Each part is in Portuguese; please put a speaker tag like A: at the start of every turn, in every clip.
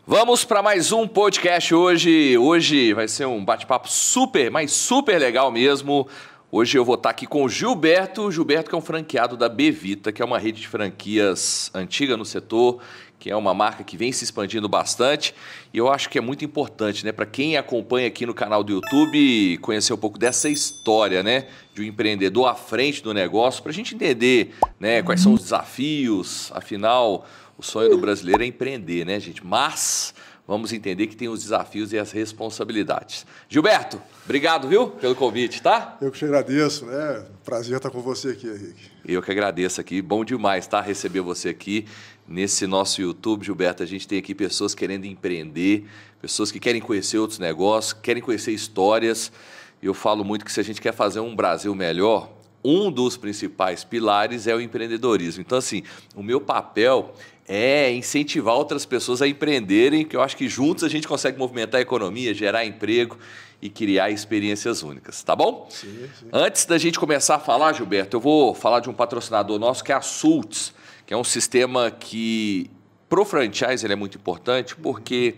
A: Vamos para mais um podcast hoje. Hoje vai ser um bate-papo super, mas super legal mesmo. Hoje eu vou estar aqui com o Gilberto. Gilberto que é um franqueado da Bevita, que é uma rede de franquias antiga no setor, que é uma marca que vem se expandindo bastante. E eu acho que é muito importante, né, para quem acompanha aqui no canal do YouTube, conhecer um pouco dessa história, né, de um empreendedor à frente do negócio, para a gente entender, né, quais são os desafios. Afinal, o sonho do brasileiro é empreender, né, gente? Mas vamos entender que tem os desafios e as responsabilidades. Gilberto, obrigado, viu, pelo convite, tá?
B: Eu que te agradeço, né? Prazer estar com você aqui, Henrique.
A: Eu que agradeço aqui. Bom demais, tá? Receber você aqui nesse nosso YouTube, Gilberto. A gente tem aqui pessoas querendo empreender, pessoas que querem conhecer outros negócios, querem conhecer histórias. Eu falo muito que se a gente quer fazer um Brasil melhor, um dos principais pilares é o empreendedorismo. Então, assim, o meu papel é incentivar outras pessoas a empreenderem, que eu acho que juntos a gente consegue movimentar a economia, gerar emprego e criar experiências únicas, tá bom?
B: Sim, sim.
A: Antes da gente começar a falar, Gilberto, eu vou falar de um patrocinador nosso, que é a Sults, que é um sistema que, pro franchise, ele é muito importante, porque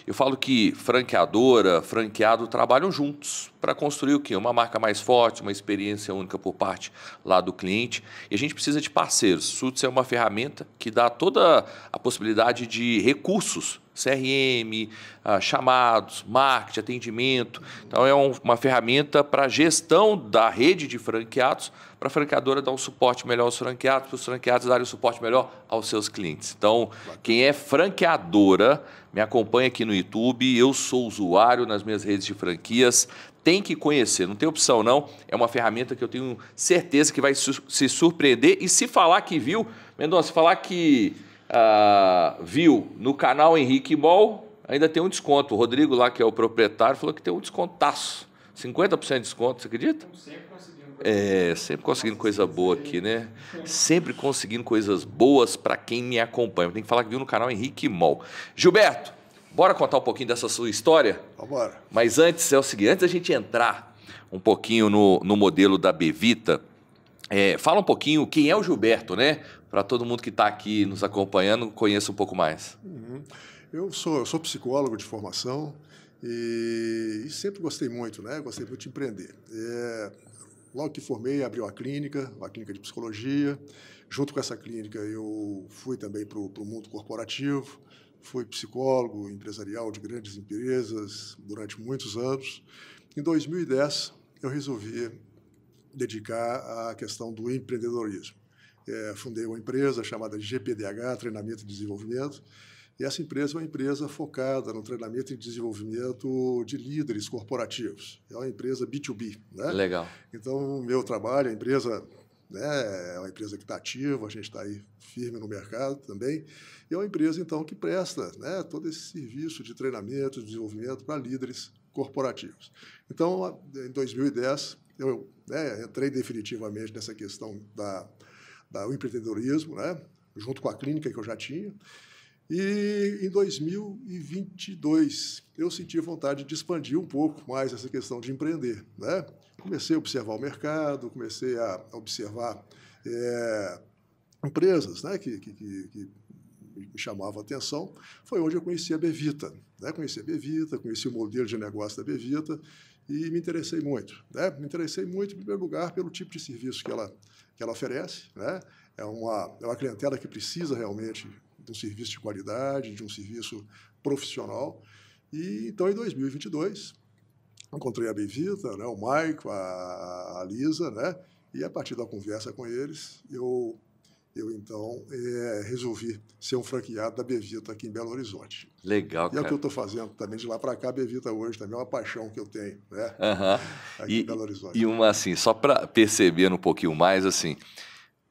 A: eu falo que franqueadora, franqueado trabalham juntos para construir o quê? Uma marca mais forte, uma experiência única por parte lá do cliente. E a gente precisa de parceiros. Sults é uma ferramenta que dá toda a possibilidade de recursos, CRM, chamados, marketing, atendimento. Então é uma ferramenta para a gestão da rede de franqueados, para a franqueadora dar um suporte melhor aos franqueados, para os franqueados darem um suporte melhor aos seus clientes. Então, quem é franqueadora, me acompanha aqui no YouTube, eu sou usuário nas minhas redes de franquias, tem que conhecer, não tem opção não, é uma ferramenta que eu tenho certeza que vai se surpreender. E se falar que viu, Mendonça, se falar que viu no canal Henrique Mol, ainda tem um desconto. O Rodrigo lá, que é o proprietário, falou que tem um descontaço, 50% de desconto, você acredita? Sempre conseguindo coisa boa aqui, né? Sempre conseguindo coisas boas para quem me acompanha. Tem que falar que viu no canal Henrique Mol. Gilberto, bora contar um pouquinho dessa sua história?
B: Vamos.
A: Mas antes é o seguinte, antes da gente entrar um pouquinho no modelo da Bevita, fala um pouquinho quem é o Gilberto, né? Para todo mundo que está aqui nos acompanhando, conheça um pouco mais.
B: Eu sou psicólogo de formação e sempre gostei muito, né? Gostei muito de empreender. Logo que formei, abri uma clínica de psicologia. Junto com essa clínica, eu fui também para o mundo corporativo. Fui psicólogo empresarial de grandes empresas durante muitos anos. Em 2010, eu resolvi dedicar à questão do empreendedorismo. Fundei uma empresa chamada GPDH, Treinamento e Desenvolvimento, e essa empresa é uma empresa focada no treinamento e desenvolvimento de líderes corporativos. É uma empresa B2B, né?
A: Legal.
B: Então, o meu trabalho, a empresa, né, é uma empresa que está ativa, a gente está aí firme no mercado também, e é uma empresa, então, que presta, né, todo esse serviço de treinamento e desenvolvimento para líderes corporativos. Então, em 2010, eu entrei definitivamente nessa questão do empreendedorismo, né, junto com a clínica que eu já tinha. E em 2022, eu senti vontade de expandir um pouco mais essa questão de empreender, né? Comecei a observar o mercado, comecei a observar empresas, né, que me chamavam a atenção. Foi onde eu conheci a Bevita, né? Conheci o modelo de negócio da Bevita e me interessei muito, né? Me interessei muito, em primeiro lugar, pelo tipo de serviço que ela oferece, né? É uma clientela que precisa realmente de um serviço de qualidade, de um serviço profissional. E então, em 2022, encontrei a Bevita, né, o Maico, a Lisa, né, e a partir da conversa com eles, eu então resolvi ser um franqueado da Bevita aqui em Belo Horizonte.
A: Legal, cara.
B: E é o que eu estou fazendo também de lá para cá. A Bevita hoje também é uma paixão que eu tenho, né, aqui em Belo Horizonte.
A: E uma assim, só para perceber um pouquinho mais, assim,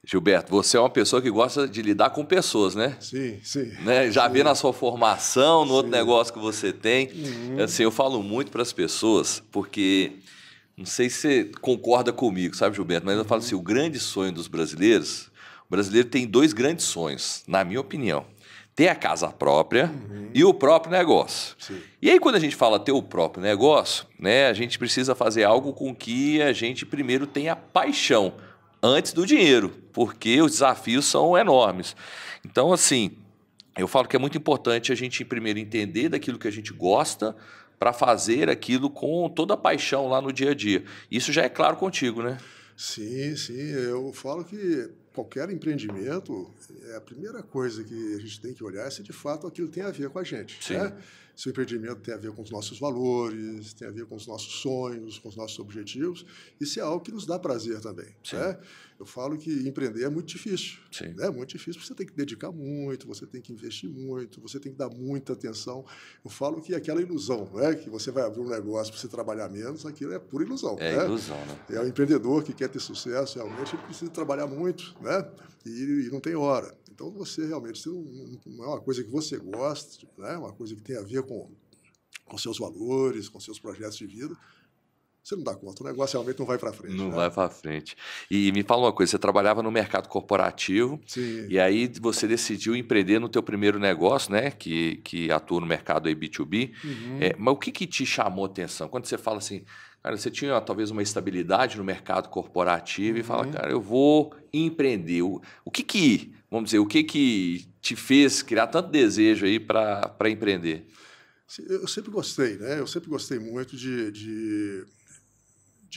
A: Gilberto, você é uma pessoa que gosta de lidar com pessoas, né?
B: Sim, sim.
A: Né? Já
B: sim.
A: vê na sua formação, no outro negócio que você tem. Assim, eu falo muito para as pessoas, porque não sei se você concorda comigo, sabe, Gilberto? Mas eu falo assim, o grande sonho dos brasileiros, o brasileiro tem dois grandes sonhos, na minha opinião. Ter a casa própria e o próprio negócio.
B: Sim.
A: E aí, quando a gente fala ter o próprio negócio, né, a gente precisa fazer algo com que a gente primeiro tenha paixão antes do dinheiro, porque os desafios são enormes. Então, assim, eu falo que é muito importante a gente primeiro entender daquilo que a gente gosta para fazer aquilo com toda a paixão lá no dia a dia. Isso já é claro contigo, né?
B: Sim, sim. Eu falo que qualquer empreendimento, a primeira coisa que a gente tem que olhar é se de fato aquilo tem a ver com a gente,
A: Sim.
B: né? Se o empreendimento tem a ver com os nossos valores, tem a ver com os nossos sonhos, com os nossos objetivos, e se é algo que nos dá prazer também,
A: Sim.
B: né? Eu falo que empreender é muito difícil,
A: Sim.
B: né? Muito difícil, porque você tem que dedicar muito, você tem que investir muito, você tem que dar muita atenção. Eu falo que aquela ilusão, né? Que você vai abrir um negócio para você trabalhar menos, aquilo é pura ilusão,
A: É
B: né?
A: ilusão, né?
B: É o empreendedor que quer ter sucesso, realmente, ele precisa trabalhar muito, né? E não tem hora. Então, você realmente não é uma coisa que você gosta, né? Uma coisa que tem a ver com seus valores, com seus projetos de vida, você não dá conta. O negócio realmente não vai para frente.
A: Não
B: né?
A: vai para frente. E me fala uma coisa, você trabalhava no mercado corporativo,
B: Sim.
A: e aí você decidiu empreender no teu primeiro negócio, né? Que atua no mercado aí B2B. Mas o que te chamou a atenção? Quando você fala assim, cara, você tinha talvez uma estabilidade no mercado corporativo e fala, cara, eu vou empreender. Vamos dizer, o que te fez criar tanto desejo aí para empreender?
B: Eu sempre gostei, né? Eu sempre gostei muito de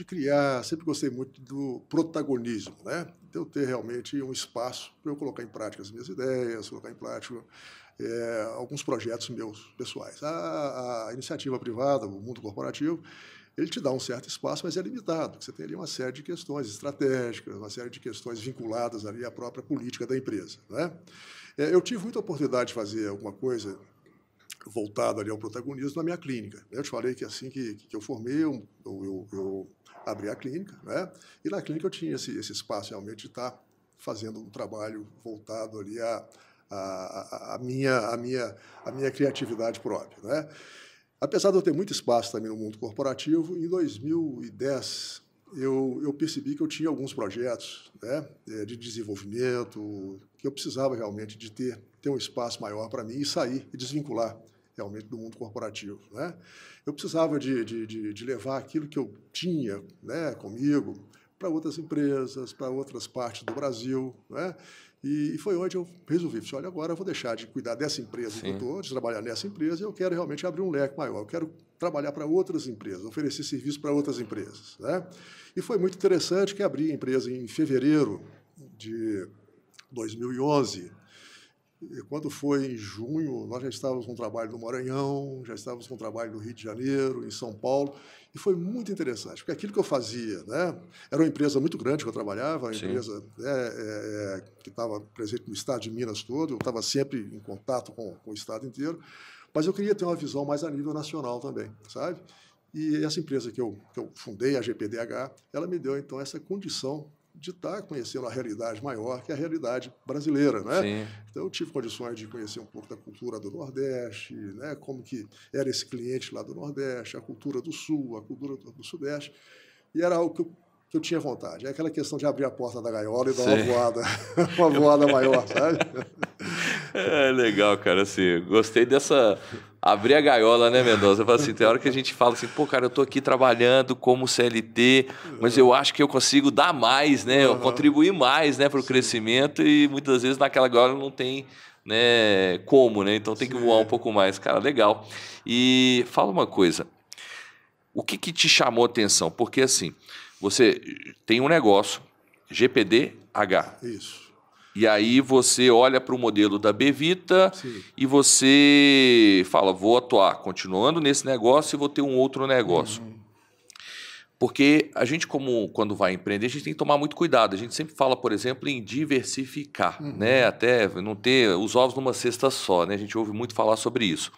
B: criar, sempre gostei muito do protagonismo, né? Então, eu ter realmente um espaço para eu colocar em prática as minhas ideias, colocar em prática alguns projetos meus pessoais. A iniciativa privada, o mundo corporativo, ele te dá um certo espaço, mas é limitado. Você tem ali uma série de questões estratégicas, uma série de questões vinculadas ali à própria política da empresa, né? Eu tive muita oportunidade de fazer alguma coisa voltado ali ao protagonismo na minha clínica. Eu te falei que assim que eu formei, eu abri a clínica, né? E na clínica eu tinha esse espaço realmente de estar fazendo um trabalho voltado ali à minha criatividade própria, né? Apesar de eu ter muito espaço também no mundo corporativo, em 2010 eu percebi que eu tinha alguns projetos, né, de desenvolvimento, que eu precisava realmente de ter um espaço maior para mim e sair e desvincular realmente do mundo corporativo, né? Eu precisava de levar aquilo que eu tinha, né, comigo para outras empresas, para outras partes do Brasil, né? E foi onde eu resolvi, olha, agora eu vou deixar de cuidar dessa empresa que eu estou, de trabalhar nessa empresa, e eu quero realmente abrir um leque maior, eu quero trabalhar para outras empresas, oferecer serviço para outras empresas, né? E foi muito interessante que abri a empresa em fevereiro de 2011, e quando foi em junho, nós já estávamos com trabalho no Maranhão, já estávamos com trabalho no Rio de Janeiro, em São Paulo, e foi muito interessante, porque aquilo que eu fazia, né, era uma empresa muito grande que eu trabalhava, uma empresa que estava presente no estado de Minas todo, eu estava sempre em contato com o estado inteiro, mas eu queria ter uma visão mais a nível nacional também, sabe? E essa empresa que eu fundei, a GPDH, ela me deu, então, essa condição de estar conhecendo a realidade maior, que é a realidade brasileira, né?
A: Sim.
B: Então, eu tive condições de conhecer um pouco da cultura do Nordeste, né? Como que era esse cliente lá do Nordeste, a cultura do Sul, a cultura do Sudeste, e era algo que eu tinha vontade. É aquela questão de abrir a porta da gaiola e dar uma voada maior, sabe?
A: É legal, cara, assim, gostei dessa... Abrir a gaiola, né, Mendonça? Assim, tem hora que a gente fala assim, pô, cara, eu tô aqui trabalhando como CLT, mas eu acho que eu consigo dar mais, né? Eu contribuir mais, né, para o crescimento e muitas vezes naquela gaiola não tem, né, como, né? Então tem que voar um pouco mais. Cara, legal. E fala uma coisa, o que te chamou a atenção? Porque, assim, você tem um negócio, GPDH.
B: Isso.
A: E aí você olha para o modelo da Bevita e você fala, vou atuar continuando nesse negócio e vou ter um outro negócio. Porque a gente, quando vai empreender, a gente tem que tomar muito cuidado. A gente sempre fala, por exemplo, em diversificar, né? Até não ter os ovos numa cesta só, né? A gente ouve muito falar sobre isso.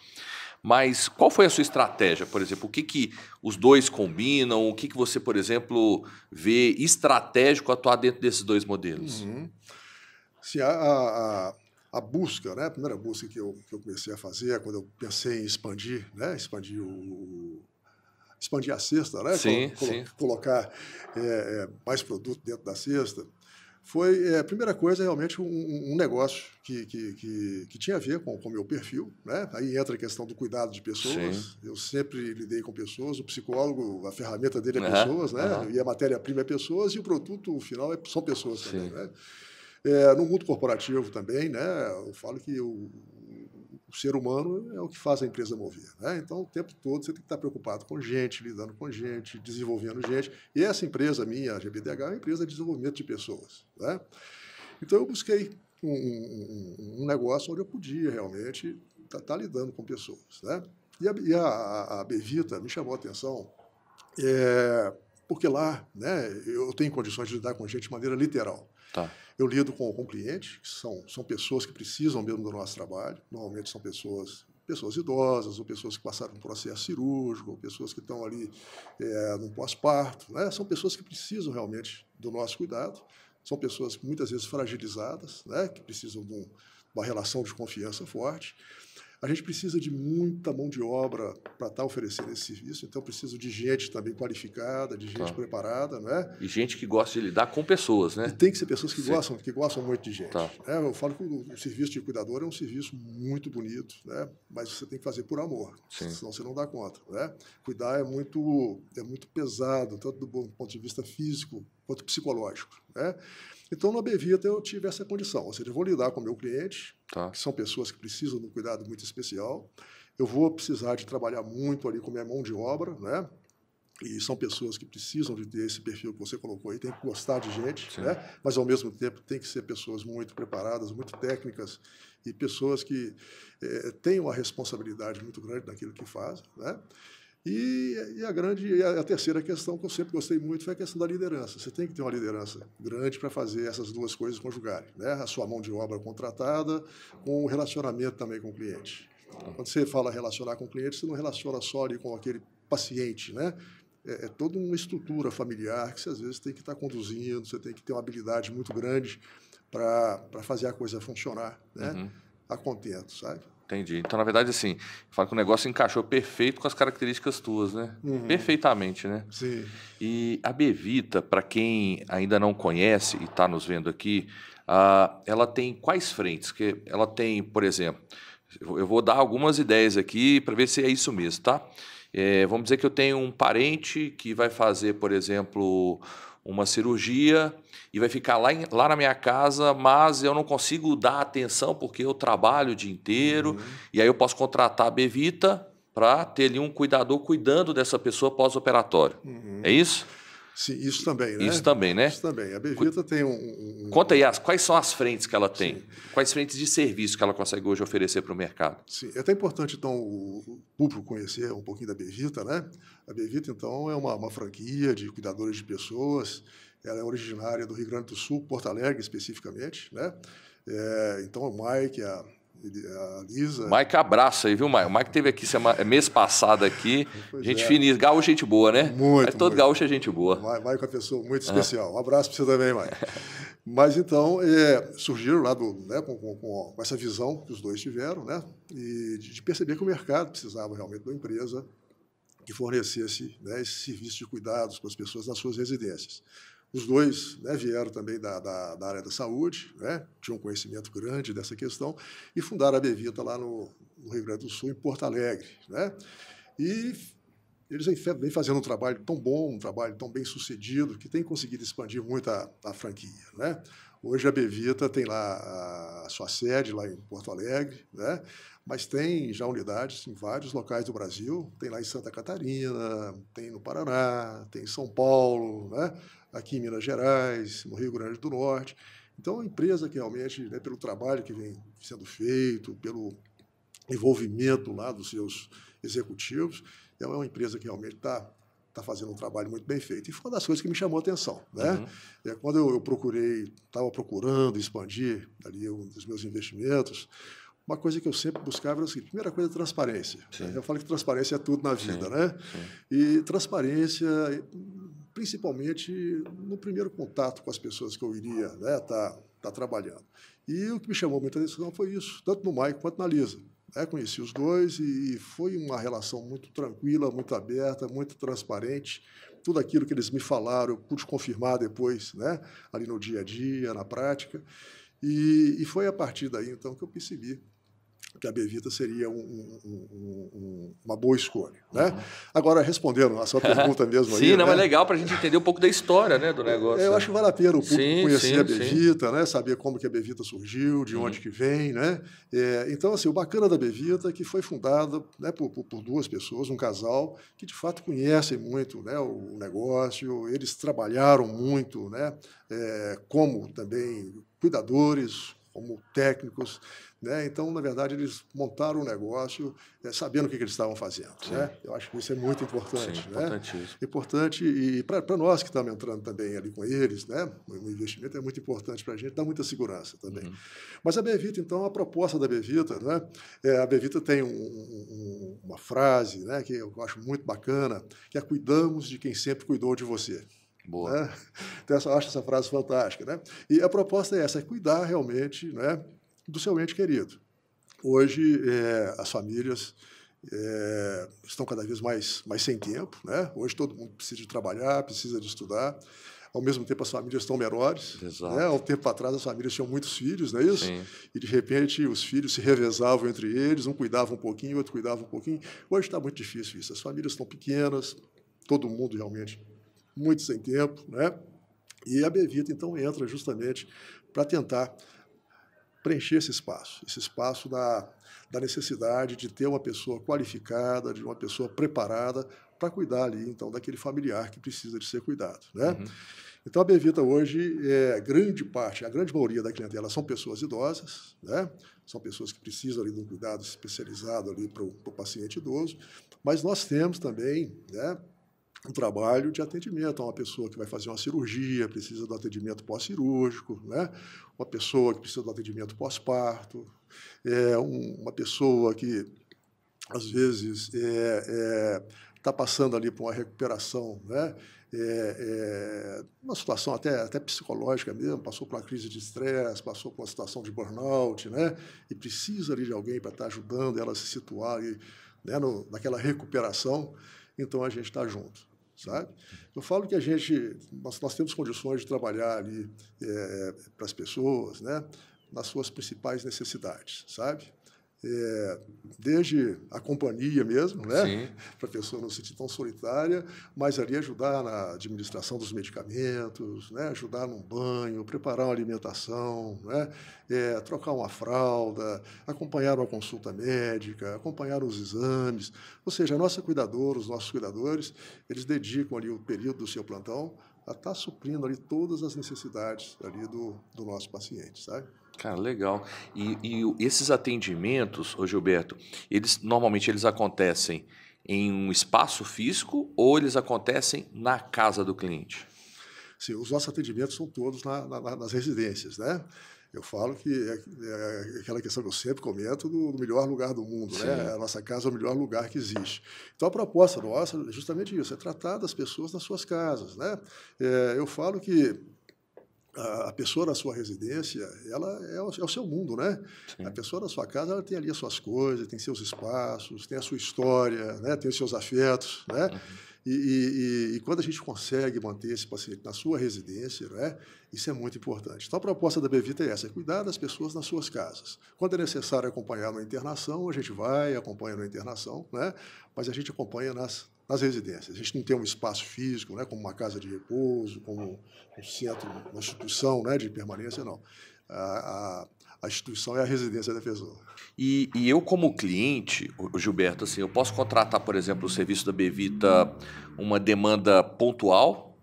A: Mas qual foi a sua estratégia, por exemplo? O que os dois combinam? O que você, por exemplo, vê estratégico atuar dentro desses dois modelos?
B: Sim, a busca, né? A primeira busca que eu comecei a fazer, quando eu pensei em expandir, né? Expandir a cesta, né?
A: Sim.
B: Colocar mais produto dentro da cesta, foi a primeira coisa realmente um negócio que tinha a ver com o meu perfil, né? Aí entra a questão do cuidado de pessoas. Eu sempre lidei com pessoas, o psicólogo, a ferramenta dele é pessoas, né? E a matéria-prima é pessoas e o produto final são pessoas também, né? No mundo corporativo também, né? Eu falo que ser humano é o que faz a empresa mover, né? Então, o tempo todo você tem que estar preocupado com gente, lidando com gente, desenvolvendo gente. E essa empresa minha, a GBDH, é uma empresa de desenvolvimento de pessoas, né? Então, eu busquei um negócio onde eu podia realmente estar lidando com pessoas, né? E a Bevita me chamou a atenção, porque lá, né, eu tenho condições de lidar com gente de maneira literal.
A: Tá.
B: Eu lido com clientes, que são pessoas que precisam mesmo do nosso trabalho. Normalmente são pessoas idosas, ou pessoas que passaram um processo cirúrgico, ou pessoas que estão ali num pós-parto, né? São pessoas que precisam realmente do nosso cuidado. São pessoas muitas vezes fragilizadas, né? Que precisam de uma relação de confiança forte. A gente precisa de muita mão de obra para estar oferecendo esse serviço, então preciso de gente também qualificada, de gente preparada, né?
A: E gente que gosta de lidar com pessoas, né?
B: E tem que ser pessoas que gostam muito de gente.
A: Tá.
B: Né? Eu falo que o serviço de cuidador é um serviço muito bonito, né? Mas você tem que fazer por amor, senão você não dá conta, né? Cuidar é muito pesado, tanto do ponto de vista físico quanto psicológico, né? Então, na Bevita, eu tive essa condição, ou seja, eu vou lidar com o meu cliente, que são pessoas que precisam de um cuidado muito especial, eu vou precisar de trabalhar muito ali com minha mão de obra, né? E são pessoas que precisam de ter esse perfil que você colocou aí, tem que gostar de gente, né? Mas, ao mesmo tempo, tem que ser pessoas muito preparadas, muito técnicas, e pessoas que têm uma responsabilidade muito grande naquilo que fazem, né? E a terceira questão que eu sempre gostei muito foi a questão da liderança. Você tem que ter uma liderança grande para fazer essas duas coisas conjugarem, né? A sua mão de obra contratada com o relacionamento também com o cliente. Quando você fala relacionar com o cliente, você não relaciona só ali com aquele paciente, né? É toda uma estrutura familiar que você, às vezes, tem que estar conduzindo, você tem que ter uma habilidade muito grande para fazer a coisa funcionar, né? A contento, sabe?
A: Entendi. Então, na verdade, assim, fala que o negócio encaixou perfeito com as características tuas, né? Perfeitamente, né?
B: Sim.
A: E a Bevita, para quem ainda não conhece e está nos vendo aqui, ela tem quais frentes? Que ela tem, por exemplo, eu vou dar algumas ideias aqui para ver se é isso mesmo, tá? Vamos dizer que eu tenho um parente que vai fazer, por exemplo, uma cirurgia e vai ficar lá na minha casa, mas eu não consigo dar atenção porque eu trabalho o dia inteiro, e aí eu posso contratar a Bevita para ter ali um cuidador cuidando dessa pessoa pós-operatório. É isso?
B: Sim, isso também, né?
A: Isso também, né?
B: Isso também. A Bevita tem
A: Conta aí, quais são as frentes que ela tem? Sim. Quais frentes de serviço que ela consegue hoje oferecer para o mercado?
B: Sim, é até importante, então, o público conhecer um pouquinho da Bevita, né? A Bevita, então, é uma franquia de cuidadores de pessoas. Ela é originária do Rio Grande do Sul, Porto Alegre, especificamente, né? Então, o Mike, a Lisa...
A: Mike, abraço aí, viu, Mike? O Mike esteve aqui mês passado aqui. Gente finíssima, gaúcho é gente boa, né?
B: Muito,
A: todo gaúcho é gente boa.
B: Mike é uma pessoa muito especial. Um abraço para você também, Mike. Mas, então, surgiram lá né, com essa visão que os dois tiveram, né? E de perceber que o mercado precisava realmente de uma empresa que fornecesse, né, esse serviço de cuidados para as pessoas nas suas residências. Os dois, né, vieram também da área da saúde, né, tinham um conhecimento grande dessa questão, e fundaram a Bevita lá no Rio Grande do Sul, em Porto Alegre, né? E eles vêm fazendo um trabalho tão bom, um trabalho tão bem sucedido, que tem conseguido expandir muito a franquia, né? Hoje a Bevita tem lá a sua sede lá em Porto Alegre, né? Mas tem já unidades em vários locais do Brasil, tem lá em Santa Catarina, tem no Paraná, tem em São Paulo, né? Aqui em Minas Gerais, no Rio Grande do Norte. Então, é uma empresa que realmente, né, pelo trabalho que vem sendo feito, pelo envolvimento lá dos seus executivos, é uma empresa que realmente está fazendo um trabalho muito bem feito. E foi uma das coisas que me chamou a atenção, né? Quando eu estava procurando expandir ali um dos meus investimentos, uma coisa que eu sempre buscava era o seguinte: primeira coisa, transparência. Eu falo que transparência é tudo na vida, né? E transparência, principalmente no primeiro contato com as pessoas que eu iria, né, tá trabalhando. E o que me chamou muita atenção foi isso, tanto no Mike quanto na Lisa. Conheci os dois e foi uma relação muito tranquila, muito aberta, muito transparente. Tudo aquilo que eles me falaram, eu pude confirmar depois, né, ali no dia a dia, na prática. E foi a partir daí, então, que eu percebi que a Bevita seria um uma boa escolha, né? Agora, respondendo a sua pergunta mesmo aí...
A: Sim, não,
B: né?
A: é legal para a gente entender um pouco da história, né, do negócio.
B: Eu acho que vale a pena o público conhecer a
A: sim.
B: Bevita, né? Saber como que a Bevita surgiu, de onde que vem, né? Então, assim, o bacana da Bevita é que foi fundada, né, por duas pessoas, um casal, que de fato conhecem muito, né, o negócio, eles trabalharam muito, né, como também cuidadores, como técnicos, né? Então, na verdade, eles montaram o negócio sabendo o que eles estavam fazendo, né? Eu acho que isso é muito importante,
A: Sim,
B: né?
A: importantíssimo.
B: Importante, e para nós que estamos entrando também ali com eles, né? O investimento é muito importante para a gente, dá muita segurança também. Mas a Bevita, então, a proposta da Bevita, né? A Bevita tem uma frase, né, que eu acho muito bacana, que é: cuidamos de quem sempre cuidou de você.
A: Boa.
B: Né? Então, eu acho essa frase fantástica, né? E a proposta é essa, é cuidar realmente, né, do seu ente querido. Hoje, as famílias estão cada vez mais sem tempo, né? Hoje todo mundo precisa de trabalhar, precisa de estudar. Ao mesmo tempo, as famílias estão menores. Né? Há um tempo atrás, as famílias tinham muitos filhos, não é isso?
A: Sim.
B: E, de repente, os filhos se revezavam entre eles, um cuidava um pouquinho, outro cuidava um pouquinho. Hoje está muito difícil isso. As famílias estão pequenas, todo mundo realmente muito sem tempo, né? E a Bevita, então, entra justamente para tentar preencher esse espaço da necessidade de ter uma pessoa qualificada, de uma pessoa preparada para cuidar ali, então, daquele familiar que precisa de ser cuidado, né? Então, a Bevita hoje, a grande maioria da clientela são pessoas idosas, né? São pessoas que precisam ali de um cuidado especializado ali para o paciente idoso, mas nós temos também, né, um trabalho de atendimento a uma pessoa que vai fazer uma cirurgia, precisa do atendimento pós-cirúrgico, né? Uma pessoa que precisa do atendimento pós-parto, uma pessoa que, às vezes, está passando ali por uma recuperação, né? Uma situação até psicológica mesmo, passou por uma crise de estresse, passou por uma situação de burnout, né? E precisa ali de alguém para estar ajudando ela a se situar ali, né, naquela recuperação. Então, a gente está junto, sabe? Eu falo que nós temos condições de trabalhar ali para as pessoas, né, nas suas principais necessidades, sabe? Desde a companhia mesmo, né, para a pessoa não se sentir tão solitária, mas ali ajudar na administração dos medicamentos, né, ajudar num banho, preparar uma alimentação, né, trocar uma fralda, acompanhar uma consulta médica, acompanhar os exames. Ou seja, a nossa cuidadora, os nossos cuidadores, eles dedicam ali o período do seu plantão a estar suprindo ali todas as necessidades ali do nosso paciente, sabe?
A: Cara, legal. E esses atendimentos, ô Gilberto, normalmente eles acontecem em um espaço físico ou eles acontecem na casa do cliente?
B: Sim, os nossos atendimentos são todos nas residências, né? Eu falo que é aquela questão que eu sempre comento do melhor lugar do mundo, né? A nossa casa é o melhor lugar que existe. Então, a proposta nossa é justamente isso, é tratar das pessoas nas suas casas, né? Eu falo que a pessoa na sua residência, ela é o seu mundo, né? A pessoa na sua casa, ela tem ali as suas coisas, tem seus espaços, tem a sua história, né? Tem os seus afetos, né? E quando a gente consegue manter esse paciente na sua residência, né, isso é muito importante. Então, a proposta da Bevita é essa, é cuidar das pessoas nas suas casas. Quando é necessário acompanhar na internação, a gente vai, acompanha na internação, né, mas a gente acompanha nas residências. A gente não tem um espaço físico, né, como uma casa de repouso, como um centro, uma instituição, né, de permanência, não. A instituição é a residência da pessoa.
A: E eu, como cliente, o Gilberto, assim, eu posso contratar, por exemplo, o serviço da Bevita, uma demanda pontual?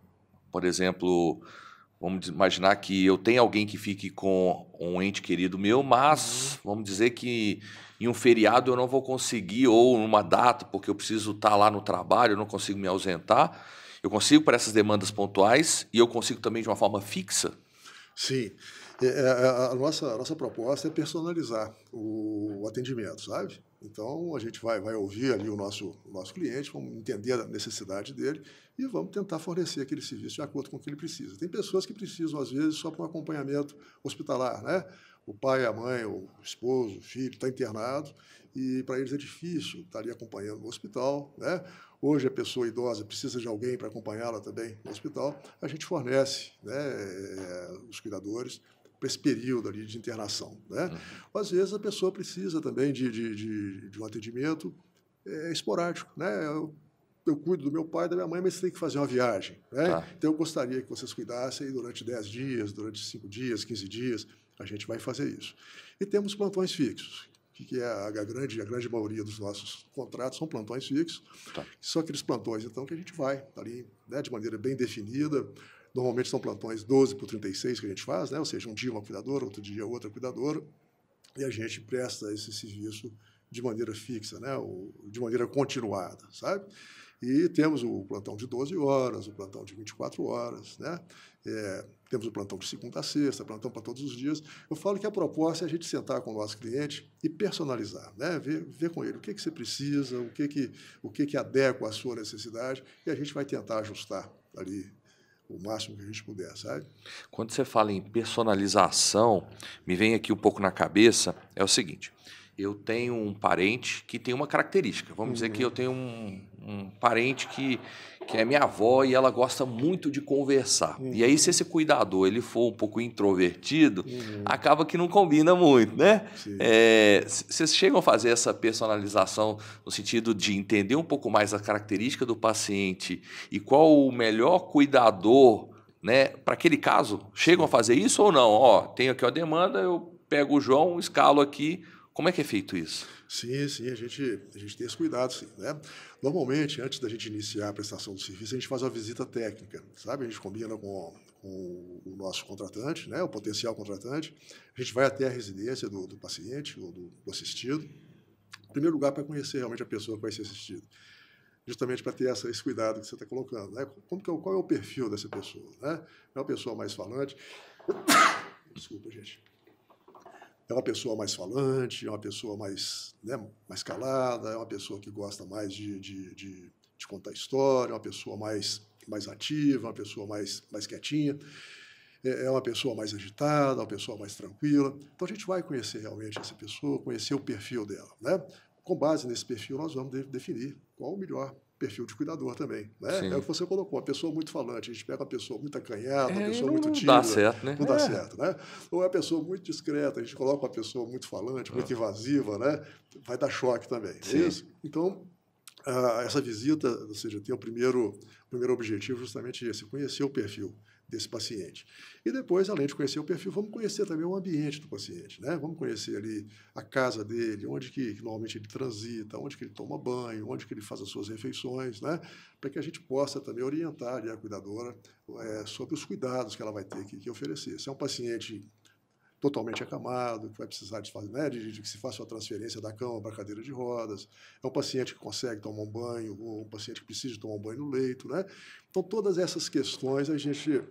A: Por exemplo, vamos imaginar que eu tenho alguém que fique com um ente querido meu, mas vamos dizer que em um feriado eu não vou conseguir, ou numa data, porque eu preciso estar lá no trabalho, eu não consigo me ausentar. Eu consigo para essas demandas pontuais e eu consigo também de uma forma fixa?
B: Sim. A nossa proposta é personalizar o atendimento, sabe? Então, a gente vai ouvir ali o nosso cliente, vamos entender a necessidade dele e vamos tentar fornecer aquele serviço de acordo com o que ele precisa. Tem pessoas que precisam, às vezes, só para um acompanhamento hospitalar, né? O pai, a mãe, o esposo, o filho está internado e para eles é difícil estar ali acompanhando no hospital, né? Hoje a pessoa idosa precisa de alguém para acompanhá-la também no hospital. A gente fornece, né, os cuidadores para esse período ali de internação, né? Às vezes a pessoa precisa também de um atendimento é esporádico, né? Eu cuido do meu pai e da minha mãe, mas tem que fazer uma viagem, né?
A: Tá.
B: Então, eu gostaria que vocês cuidassem durante 10 dias, durante 5 dias, 15 dias, a gente vai fazer isso. E temos plantões fixos, que é a grande maioria dos nossos contratos são plantões fixos,
A: Tá.
B: que são aqueles plantões, então, que a gente vai ali, né, de maneira bem definida. Normalmente são plantões 12 por 36 que a gente faz, né? Ou seja, um dia uma cuidadora, outro dia outra cuidadora, e a gente presta esse serviço de maneira fixa, né? Ou de maneira continuada, sabe? E temos o plantão de 12 horas, o plantão de 24 horas, né? Temos o plantão de segunda a sexta, plantão para todos os dias. Eu falo que a proposta é a gente sentar com o nosso cliente e personalizar, né? Ver com ele o que você precisa, o que adequa à sua necessidade, e a gente vai tentar ajustar ali o máximo que a gente puder, sabe?
A: Quando você fala em personalização, me vem aqui um pouco na cabeça, é o seguinte, eu tenho um parente que tem uma característica, vamos dizer que eu tenho um parente que é minha avó e ela gosta muito de conversar. E aí, se esse cuidador ele for um pouco introvertido, acaba que não combina muito, né?
B: Sim.
A: Vocês chegam a fazer essa personalização no sentido de entender um pouco mais a característica do paciente e qual o melhor cuidador, né, para aquele caso? Chegam a fazer isso ou não? Ó, tenho aqui a demanda, eu pego o João, escalo aqui. Como é que é feito isso?
B: Sim, a gente tem esse cuidado, sim, né? Normalmente, antes da gente iniciar a prestação do serviço, a gente faz uma visita técnica, sabe? A gente combina com o nosso contratante, né? O potencial contratante. A gente vai até a residência do paciente ou do assistido. Em primeiro lugar, para conhecer realmente a pessoa que vai ser assistida. Justamente para ter esse cuidado que você está colocando, né? Qual é o perfil dessa pessoa, né? É uma pessoa mais falante. Desculpa, gente. É uma pessoa mais falante, é uma pessoa mais, né, mais calada, é uma pessoa que gosta mais de contar história, é uma pessoa mais ativa, uma pessoa mais quietinha, é uma pessoa mais agitada, uma pessoa mais tranquila. Então, a gente vai conhecer realmente essa pessoa, conhecer o perfil dela, né? Com base nesse perfil, nós vamos definir qual o melhor perfil de cuidador também, né? É o que você colocou, uma pessoa muito falante, a gente pega uma pessoa muito acanhada, uma pessoa muito tímida.
A: Não dá certo, né?
B: Não dá certo, né? Ou é uma pessoa muito discreta, a gente coloca uma pessoa muito falante, muito invasiva, né? Vai dar choque também, é isso? Então, essa visita, ou seja, tem o primeiro objetivo justamente esse, conhecer o perfil desse paciente. E depois, além de conhecer o perfil, vamos conhecer também o ambiente do paciente, né? Vamos conhecer ali a casa dele, onde que normalmente ele transita, onde que ele toma banho, onde que ele faz as suas refeições, né? Para que a gente possa também orientar ali a cuidadora sobre os cuidados que ela vai ter que oferecer. Se é um paciente totalmente acamado, que vai precisar de que se faça uma transferência da cama para a cadeira de rodas, é um paciente que consegue tomar um banho, ou um paciente que precisa tomar um banho no leito, né? Então, todas essas questões a gente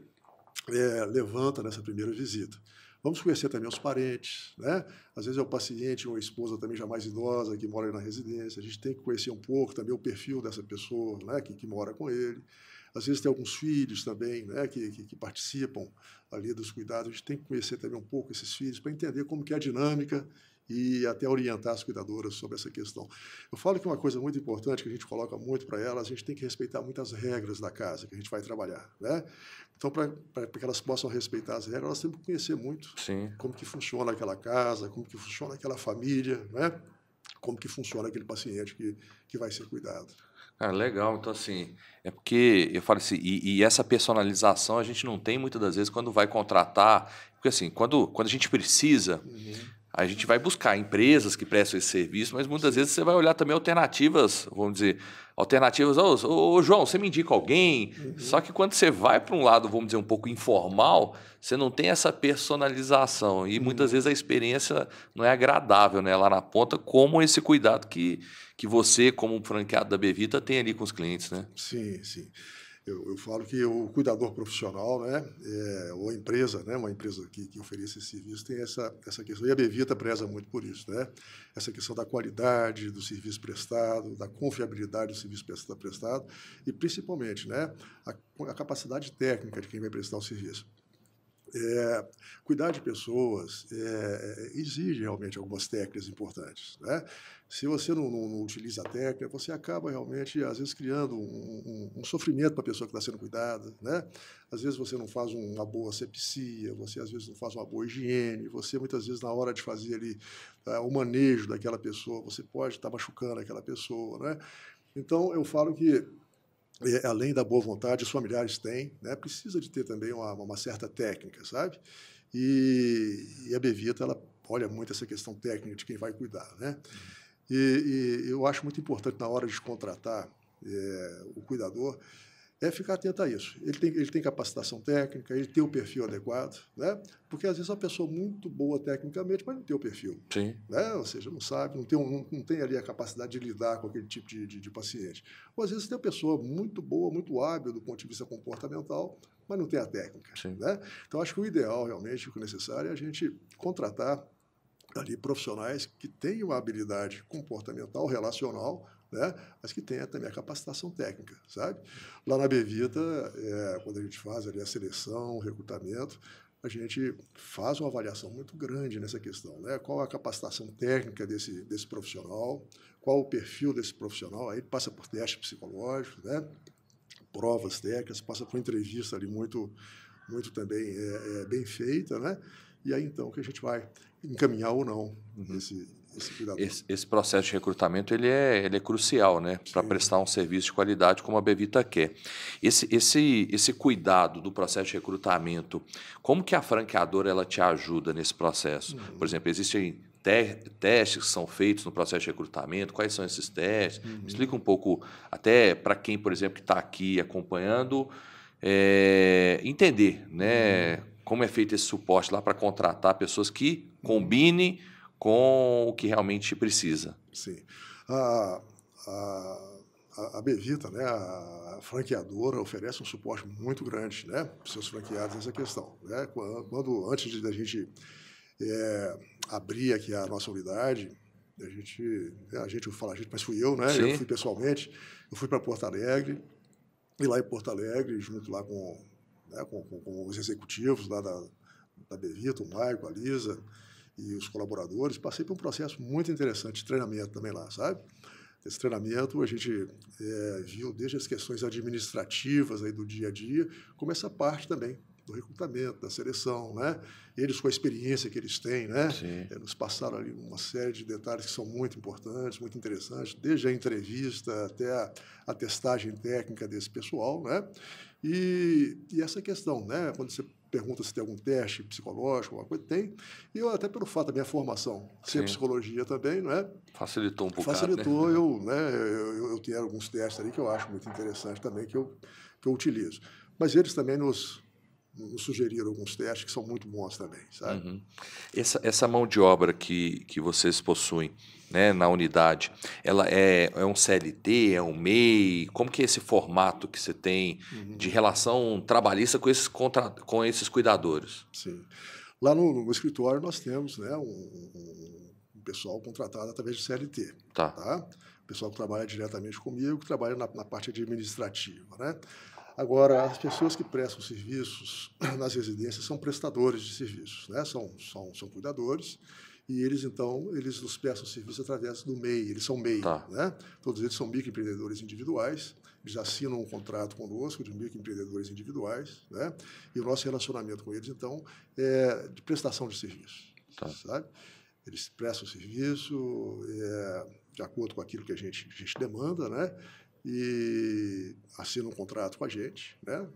B: levanta nessa primeira visita. Vamos conhecer também os parentes, né? Às vezes é o paciente ou a esposa também já mais idosa que mora na residência, a gente tem que conhecer um pouco também o perfil dessa pessoa, né, que mora com ele. Às vezes tem alguns filhos também, né, que participam ali dos cuidados, a gente tem que conhecer também um pouco esses filhos para entender como que é a dinâmica e até orientar as cuidadoras sobre essa questão. Eu falo que uma coisa muito importante que a gente coloca muito para elas, a gente tem que respeitar muitas regras da casa que a gente vai trabalhar, né? Então, para que elas possam respeitar as regras, elas têm que conhecer muito como que funciona aquela casa, como que funciona aquela família, né? Como que funciona aquele paciente que vai ser cuidado.
A: Cara, legal. Então, assim, é porque eu falo assim, e essa personalização a gente não tem muitas das vezes quando vai contratar, porque assim, quando a gente precisa, a gente vai buscar empresas que prestam esse serviço, mas muitas vezes você vai olhar também alternativas, vamos dizer, alternativas, ô João, você me indica alguém? Só que quando você vai para um lado, vamos dizer, um pouco informal, você não tem essa personalização e muitas vezes a experiência não é agradável, né, lá na ponta, como esse cuidado que você, como um franqueado da Bevita, tem ali com os clientes, né?
B: Sim. Eu falo que o cuidador profissional, né, ou a empresa, né, uma empresa que oferece esse serviço, tem essa questão, e a Bevita preza muito por isso, né? Essa questão da qualidade do serviço prestado, da confiabilidade do serviço prestado e, principalmente, né, a capacidade técnica de quem vai prestar o serviço. Cuidar de pessoas exige realmente algumas técnicas importantes, né? Se você não utiliza a técnica, você acaba realmente, às vezes, criando um sofrimento para a pessoa que está sendo cuidada, né? Às vezes você não faz uma boa asepsia, você às vezes não faz uma boa higiene, você muitas vezes na hora de fazer ali o manejo daquela pessoa, você pode estar machucando aquela pessoa, né? Então, eu falo que além da boa vontade, os familiares têm, né? Precisa de ter também uma certa técnica, sabe? E a Bevita, ela olha muito essa questão técnica de quem vai cuidar, né? E eu acho muito importante, na hora de contratar o cuidador, ficar atento a isso. Ele tem capacitação técnica, ele tem o perfil adequado, né? Porque, às vezes, é uma pessoa muito boa tecnicamente, mas não tem o perfil.
A: Sim.
B: Né? Ou seja, não sabe, não tem ali a capacidade de lidar com aquele tipo de paciente. Ou, às vezes, tem uma pessoa muito boa, muito hábil do ponto de vista comportamental, mas não tem a técnica. Né? Então, acho que o ideal, realmente, o necessário é a gente contratar ali profissionais que tenham uma habilidade comportamental, relacional, né? Mas que tenha também a capacitação técnica, sabe? Lá na Bevita, quando a gente faz ali a seleção, o recrutamento, a gente faz uma avaliação muito grande nessa questão, né? Qual a capacitação técnica desse profissional, qual o perfil desse profissional, aí passa por testes psicológicos, né? Provas técnicas, passa por entrevista ali muito também bem feita, né? E aí, então, que a gente vai encaminhar ou não esse cuidador.
A: Esse processo de recrutamento ele é crucial, né? Para prestar um serviço de qualidade como a Bevita quer. Esse cuidado do processo de recrutamento, como que a franqueadora ela te ajuda nesse processo? Por exemplo, existem testes que são feitos no processo de recrutamento, quais são esses testes? Me explica um pouco, até para quem, por exemplo, que está aqui acompanhando, entender, né? Como é feito esse suporte lá para contratar pessoas que combinem com o que realmente precisa.
B: Sim. A Bevita, né, a franqueadora, oferece um suporte muito grande, né, para os seus franqueados nessa questão. Né? Antes da gente abrir aqui a nossa unidade, eu falo a gente, mas fui eu, né?
A: Sim.
B: Eu fui pessoalmente, eu fui para Porto Alegre, e lá em Porto Alegre, junto lá com os executivos lá da Bevita, o Maico, a Lisa e os colaboradores, passei por um processo muito interessante de treinamento também lá, sabe? Esse treinamento a gente viu desde as questões administrativas aí do dia a dia, como essa parte também do recrutamento, da seleção, né? Eles com a experiência que eles têm, né? Nos passaram ali uma série de detalhes que são muito importantes, muito interessantes, desde a entrevista até a testagem técnica desse pessoal, né? E essa questão, né? Quando você pergunta se tem algum teste psicológico, alguma coisa, tem. E eu, até pelo fato da minha formação ser psicologia também, não é?
A: Facilitou um pouco.
B: Facilitou, eu tenho alguns testes ali que eu acho muito interessante também, que eu utilizo. Mas eles também nos sugeriram alguns testes que são muito bons também, sabe?
A: Essa mão de obra que vocês possuem, né, na unidade, ela é um CLT, é um MEI? Como que é esse formato que você tem de relação trabalhista com esses cuidadores?
B: Sim. Lá no escritório nós temos, né, um pessoal contratado através de CLT. Tá? O pessoal que trabalha diretamente comigo, que trabalha na parte administrativa, né? Agora, as pessoas que prestam serviços nas residências são prestadores de serviços, né? São cuidadores, e eles, então, eles nos prestam serviço através do MEI, eles são MEI, né? Todos eles são microempreendedores individuais, eles assinam um contrato conosco de microempreendedores individuais, né? E o nosso relacionamento com eles, então, é de prestação de serviço, sabe? Eles prestam serviço de acordo com aquilo que a gente demanda, né? E assina um contrato com a gente, né?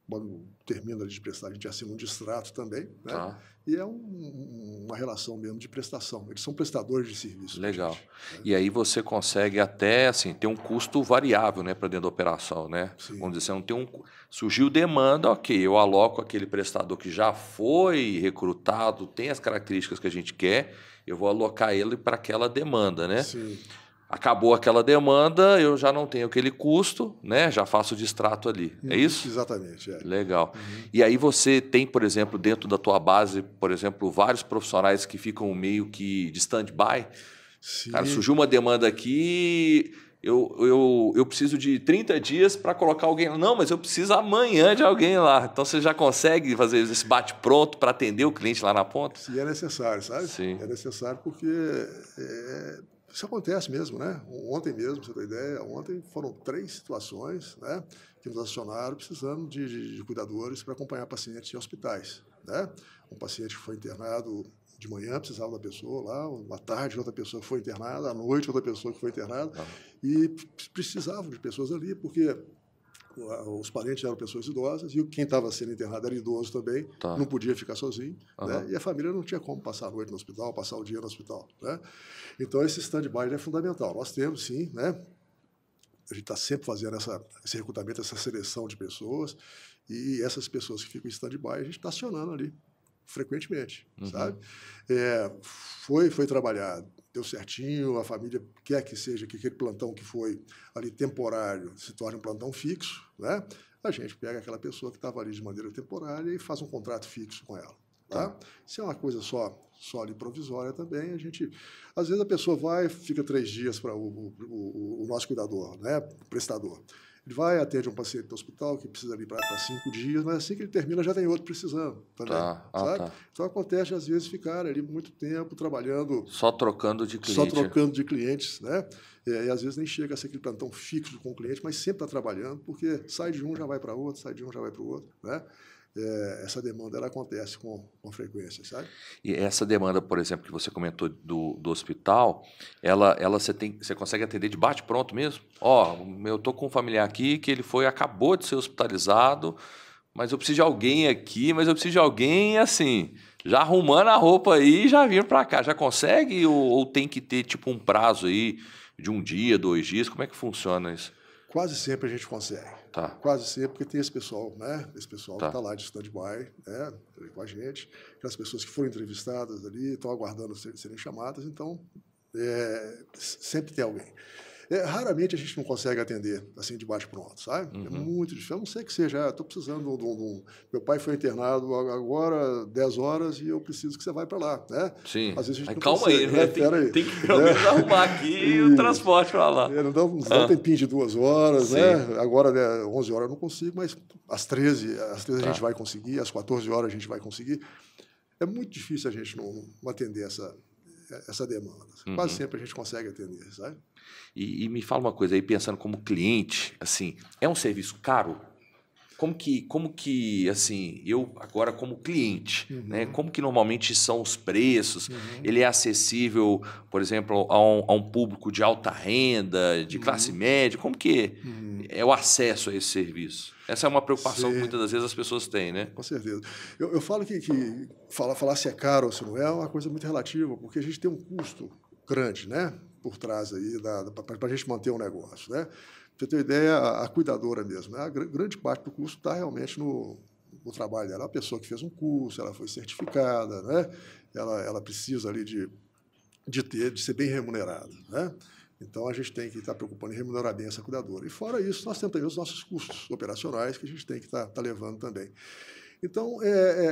B: Quando termina de prestar, a gente assina um distrato também, né? E é uma relação mesmo de prestação. Eles são prestadores de serviço.
A: Legal.
B: Gente, né?
A: E aí você consegue até assim ter um custo variável, né, para dentro da operação, né?
B: Sim.
A: Vamos dizer, você não tem surgiu demanda, ok, eu aloco aquele prestador que já foi recrutado, tem as características que a gente quer, eu vou alocar ele para aquela demanda, né?
B: Sim.
A: Acabou aquela demanda, eu já não tenho aquele custo, né? Já faço o distrato ali. É isso?
B: Exatamente.
A: Legal. E aí você tem, por exemplo, dentro da tua base, por exemplo, vários profissionais que ficam meio que de stand-by.
B: Sim.
A: Cara, surgiu uma demanda aqui, eu preciso de 30 dias para colocar alguém lá. Não, mas eu preciso amanhã de alguém lá. Então, você já consegue fazer esse bate-pronto para atender o cliente lá na ponta?
B: Se é necessário, sabe?
A: Sim.
B: É necessário porque isso acontece mesmo, né? Ontem mesmo, pra você ter ideia, ontem foram 3 situações, né, que nos acionaram precisando de cuidadores para acompanhar pacientes em hospitais, né? Um paciente que foi internado de manhã, precisava da pessoa lá, à tarde outra pessoa que foi internada, à noite outra pessoa que foi internada, e precisavam de pessoas ali, porque os parentes eram pessoas idosas e quem estava sendo internado era idoso também, não podia ficar sozinho, né? E a família não tinha como passar a noite no hospital, passar o dia no hospital, né? Então, esse stand-by é fundamental. Nós temos, sim, né? A gente está sempre fazendo esse recrutamento, essa seleção de pessoas, e essas pessoas que ficam em stand-by, a gente está acionando ali frequentemente, sabe? Foi trabalhado, deu certinho, a família quer que seja que aquele plantão que foi ali temporário se torne um plantão fixo, né? A gente pega aquela pessoa que estava ali de maneira temporária e faz um contrato fixo com ela, tá? Se é uma coisa só ali provisória também, a gente... Às vezes a pessoa vai, fica 3 dias para o nosso cuidador, né? O prestador. Ele vai, atende um paciente no hospital que precisa ali para 5 dias, mas assim que ele termina já tem outro precisando também, sabe? Então acontece, às vezes, ficar ali muito tempo trabalhando...
A: Só trocando de cliente.
B: Só trocando de clientes, né? E às vezes nem chega a ser aquele plantão fixo com o cliente, mas sempre está trabalhando, porque sai de um, já vai para outro, sai de um, já vai para o outro, né? Essa demanda ela acontece com frequência, sabe?
A: E essa demanda, por exemplo, que você comentou do hospital, ela você consegue atender de bate-pronto mesmo? Eu estou com um familiar aqui que ele acabou de ser hospitalizado, mas eu preciso de alguém aqui, mas eu preciso de alguém assim, já arrumando a roupa aí e já vindo para cá. Já consegue ou tem que ter tipo um prazo aí de 1 dia, 2 dias? Como é que funciona isso?
B: Quase sempre a gente consegue. Quase sempre, porque tem esse pessoal, né? Esse pessoal que está lá de stand-by, né? Com a gente, aquelas pessoas que foram entrevistadas ali, estão aguardando serem chamadas, então sempre tem alguém. Raramente a gente não consegue atender assim de bate-pronto, sabe? É muito difícil. A não ser que seja, estou precisando de um... Meu pai foi internado agora 10 horas e eu preciso que você vá para lá, né?
A: Sim.
B: Às vezes a gente não
A: calma
B: consegue,
A: aí, né? Tem que pelo menos arrumar aqui o transporte para lá.
B: Não dá um tempinho de 2 horas, né? Agora, 11 horas eu não consigo, mas às 13 a gente vai conseguir, às 14 horas a gente vai conseguir. É muito difícil a gente não atender essa demanda. Quase sempre a gente consegue atender, sabe?
A: E me fala uma coisa aí, pensando como cliente, assim, é um serviço caro? Como que assim, eu agora como cliente, né, como que normalmente são os preços? Ele é acessível, por exemplo, a um público de alta renda, de classe média? Como que é o acesso a esse serviço? Essa é uma preocupação que muitas das vezes as pessoas têm, né?
B: Com certeza. Eu falo que falar se é caro ou se não é uma coisa muito relativa, porque a gente tem um custo grande, né, por trás aí para a gente manter o negócio, né? Pra você ter uma ideia, a cuidadora mesmo, né? A grande parte do custo está realmente no trabalho dela. A pessoa que fez um curso, ela foi certificada, né? Ela precisa ali de ser bem remunerada, né? Então, a gente tem que estar preocupando em remunerar bem essa cuidadora. E, fora isso, nós temos também os nossos custos operacionais que a gente tem que estar levando também. Então,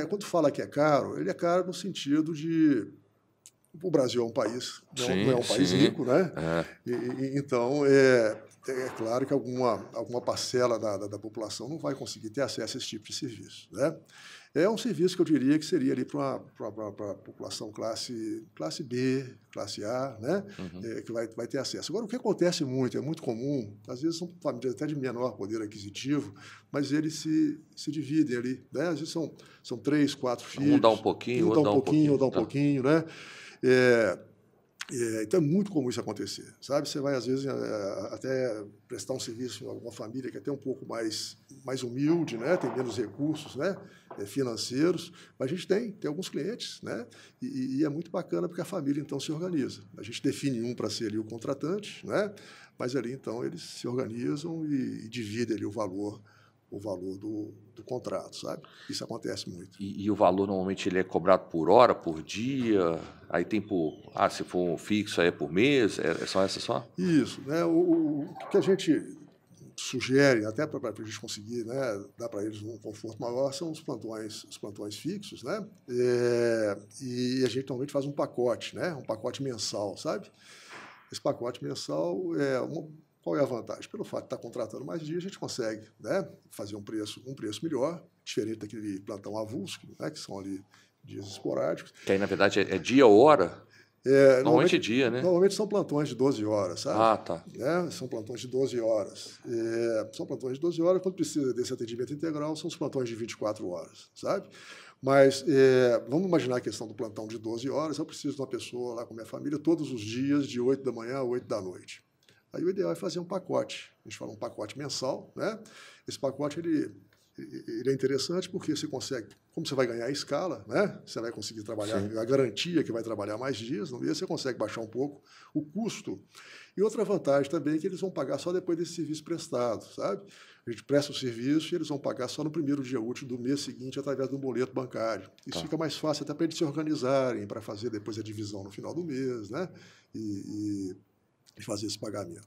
B: quando fala que é caro, ele é caro no sentido de... O Brasil é um país, não é um país rico, né? Então, é claro que alguma parcela da população não vai conseguir ter acesso a esse tipo de serviço, né? É um serviço que eu diria que seria ali para a população classe B, classe A, né? Que vai ter acesso. Agora, o que acontece muito, é muito comum, às vezes são famílias até de menor poder aquisitivo, mas eles se dividem ali, né? Às vezes são 3, 4 filhos.
A: Um dá um pouquinho, outro
B: dá um pouquinho, né? Então, é muito comum isso acontecer, sabe? Você vai, às vezes, até prestar um serviço em alguma família que é até um pouco mais humilde, né? Tem menos recursos, né? Financeiros, mas a gente tem alguns clientes, né? E é muito bacana porque a família, então, se organiza. A gente define um para ser ali o contratante, né? Mas ali, então, eles se organizam e dividem ali o valor do contrato, sabe? Isso acontece muito.
A: E o valor, normalmente, ele é cobrado por hora, por dia? Aí tem se for um fixo, aí é por mês? É só essa só?
B: Isso, né? O que a gente sugere, até para a gente conseguir, né, dar para eles um conforto maior, são os plantões fixos, né? E a gente normalmente faz um pacote, né? Um pacote mensal, sabe? Esse pacote mensal Qual é a vantagem? Pelo fato de estar contratando mais dias, a gente consegue, né, fazer um preço melhor, diferente daquele plantão avulso, né, que são ali dias esporádicos.
A: Que aí, na verdade, é dia ou hora? Normalmente é dia, né?
B: Normalmente são plantões de 12 horas, sabe?
A: Ah, tá.
B: São plantões de 12 horas. São plantões de 12 horas, quando precisa desse atendimento integral, são os plantões de 24 horas, sabe? Mas vamos imaginar a questão do plantão de 12 horas, eu preciso de uma pessoa lá com a minha família todos os dias, de 8 da manhã a 8 da noite. Aí o ideal é fazer um pacote, a gente fala um pacote mensal, né? Esse pacote, ele é interessante porque você consegue, como você vai ganhar a escala, né? Você vai conseguir trabalhar, a garantia que vai trabalhar mais dias, no mês você consegue baixar um pouco o custo. E outra vantagem também é que eles vão pagar só depois desse serviço prestado, sabe? A gente presta o serviço e eles vão pagar só no primeiro dia útil do mês seguinte através de um boleto bancário. Isso fica mais fácil até para eles se organizarem, para fazer depois a divisão no final do mês, né? E fazer esse pagamento.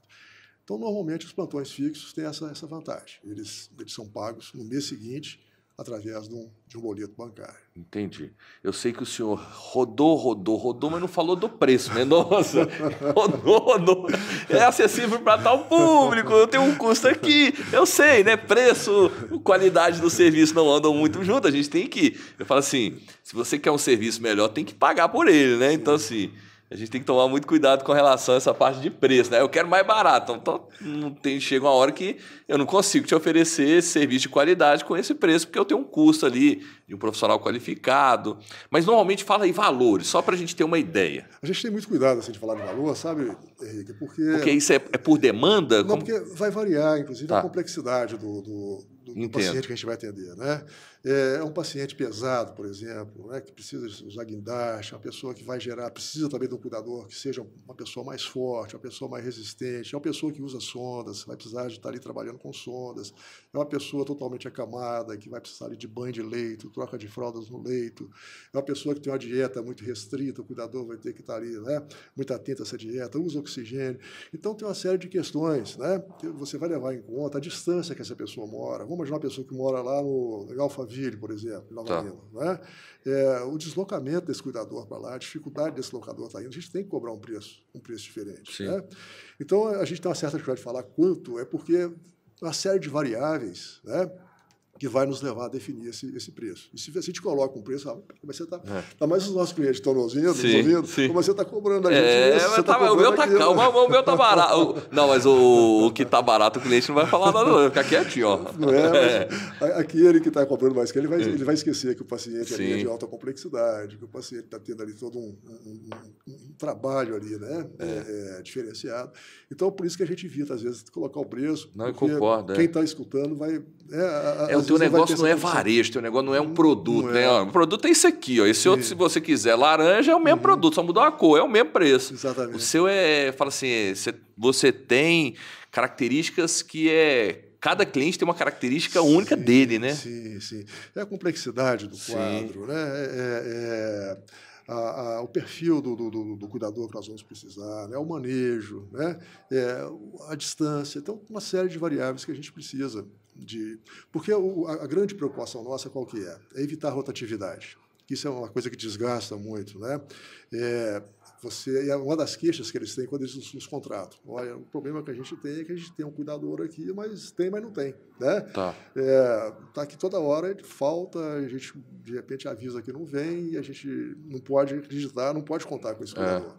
B: Então, normalmente, os plantões fixos têm essa vantagem. Eles são pagos no mês seguinte através de um boleto bancário.
A: Entendi. Eu sei que o senhor rodou, mas não falou do preço, né? Nossa, rodou. É acessível para tal público, eu tenho um custo aqui. Eu sei, né? Preço, qualidade do serviço não andam muito junto. A gente tem que... Eu falo assim, se você quer um serviço melhor, tem que pagar por ele, né? Então, assim... A gente tem que tomar muito cuidado com relação a essa parte de preço, né? Eu quero mais barato, então chega uma hora que eu não consigo te oferecer esse serviço de qualidade com esse preço, porque eu tenho um custo ali de um profissional qualificado. Mas normalmente fala aí valores, só para a gente ter uma ideia.
B: A gente tem muito cuidado assim, de falar de valor, sabe, Henrique?
A: Porque isso é por demanda?
B: Não, porque vai variar, inclusive, a complexidade do paciente que a gente vai atender, né? É um paciente pesado, por exemplo, né, que precisa usar guindaste, uma pessoa que precisa também de um cuidador que seja uma pessoa mais forte, uma pessoa mais resistente, é uma pessoa que usa sondas, vai precisar de estar ali trabalhando com sondas, é uma pessoa totalmente acamada, que vai precisar ali de banho de leito, troca de fraldas no leito, é uma pessoa que tem uma dieta muito restrita, o cuidador vai ter que estar ali, né, muito atento a essa dieta, usa oxigênio. Então, tem uma série de questões, né, que você vai levar em conta, a distância que essa pessoa mora. Vamos imaginar uma pessoa que mora lá em Alphaville, por exemplo, em Nova Lima, né? O deslocamento desse cuidador para lá, a dificuldade desse locador estar indo, a gente tem que cobrar um preço diferente. Né? Então, a gente tem uma certa dificuldade de falar quanto, é porque uma série de variáveis, né, que vai nos levar a definir esse preço. E se a gente coloca um preço, mas você tá mais os nossos clientes estão nos ouvindo, mas você está cobrando a gente isso,
A: o meu tá calmo, o meu tá barato. Não, mas o que tá barato, o cliente não vai falar nada, não, vai ficar quietinho, ó.
B: Não é, mas aquele que está cobrando mais que ele vai esquecer que o paciente ali é de alta complexidade, que o paciente está tendo ali todo um trabalho ali, né, diferenciado. Então, por isso que a gente evita, às vezes, colocar o preço.
A: Não, eu concordo.
B: Quem está escutando vai...
A: o teu negócio não é varejo, teu negócio não é um produto, né? Ó, o produto é esse aqui, ó. Esse outro, se você quiser laranja, é o mesmo produto, só mudou a cor, é o mesmo preço.
B: Exatamente.
A: O seu fala assim, você tem características que cada cliente tem uma característica única dele, né?
B: Sim. É a complexidade do quadro, né? O perfil do cuidador que nós vamos precisar, né? O manejo, né? A distância. Então, uma série de variáveis que a gente precisa porque a grande preocupação nossa qual que é? É evitar a rotatividade. Isso é uma coisa que desgasta muito, né? É uma das queixas que eles têm quando eles nos contratam. Olha, o problema que a gente tem é que a gente tem um cuidador aqui, mas não tem, né? Tá aqui toda hora, falta, a gente de repente avisa que não vem e a gente não pode acreditar, não pode contar com esse cuidador.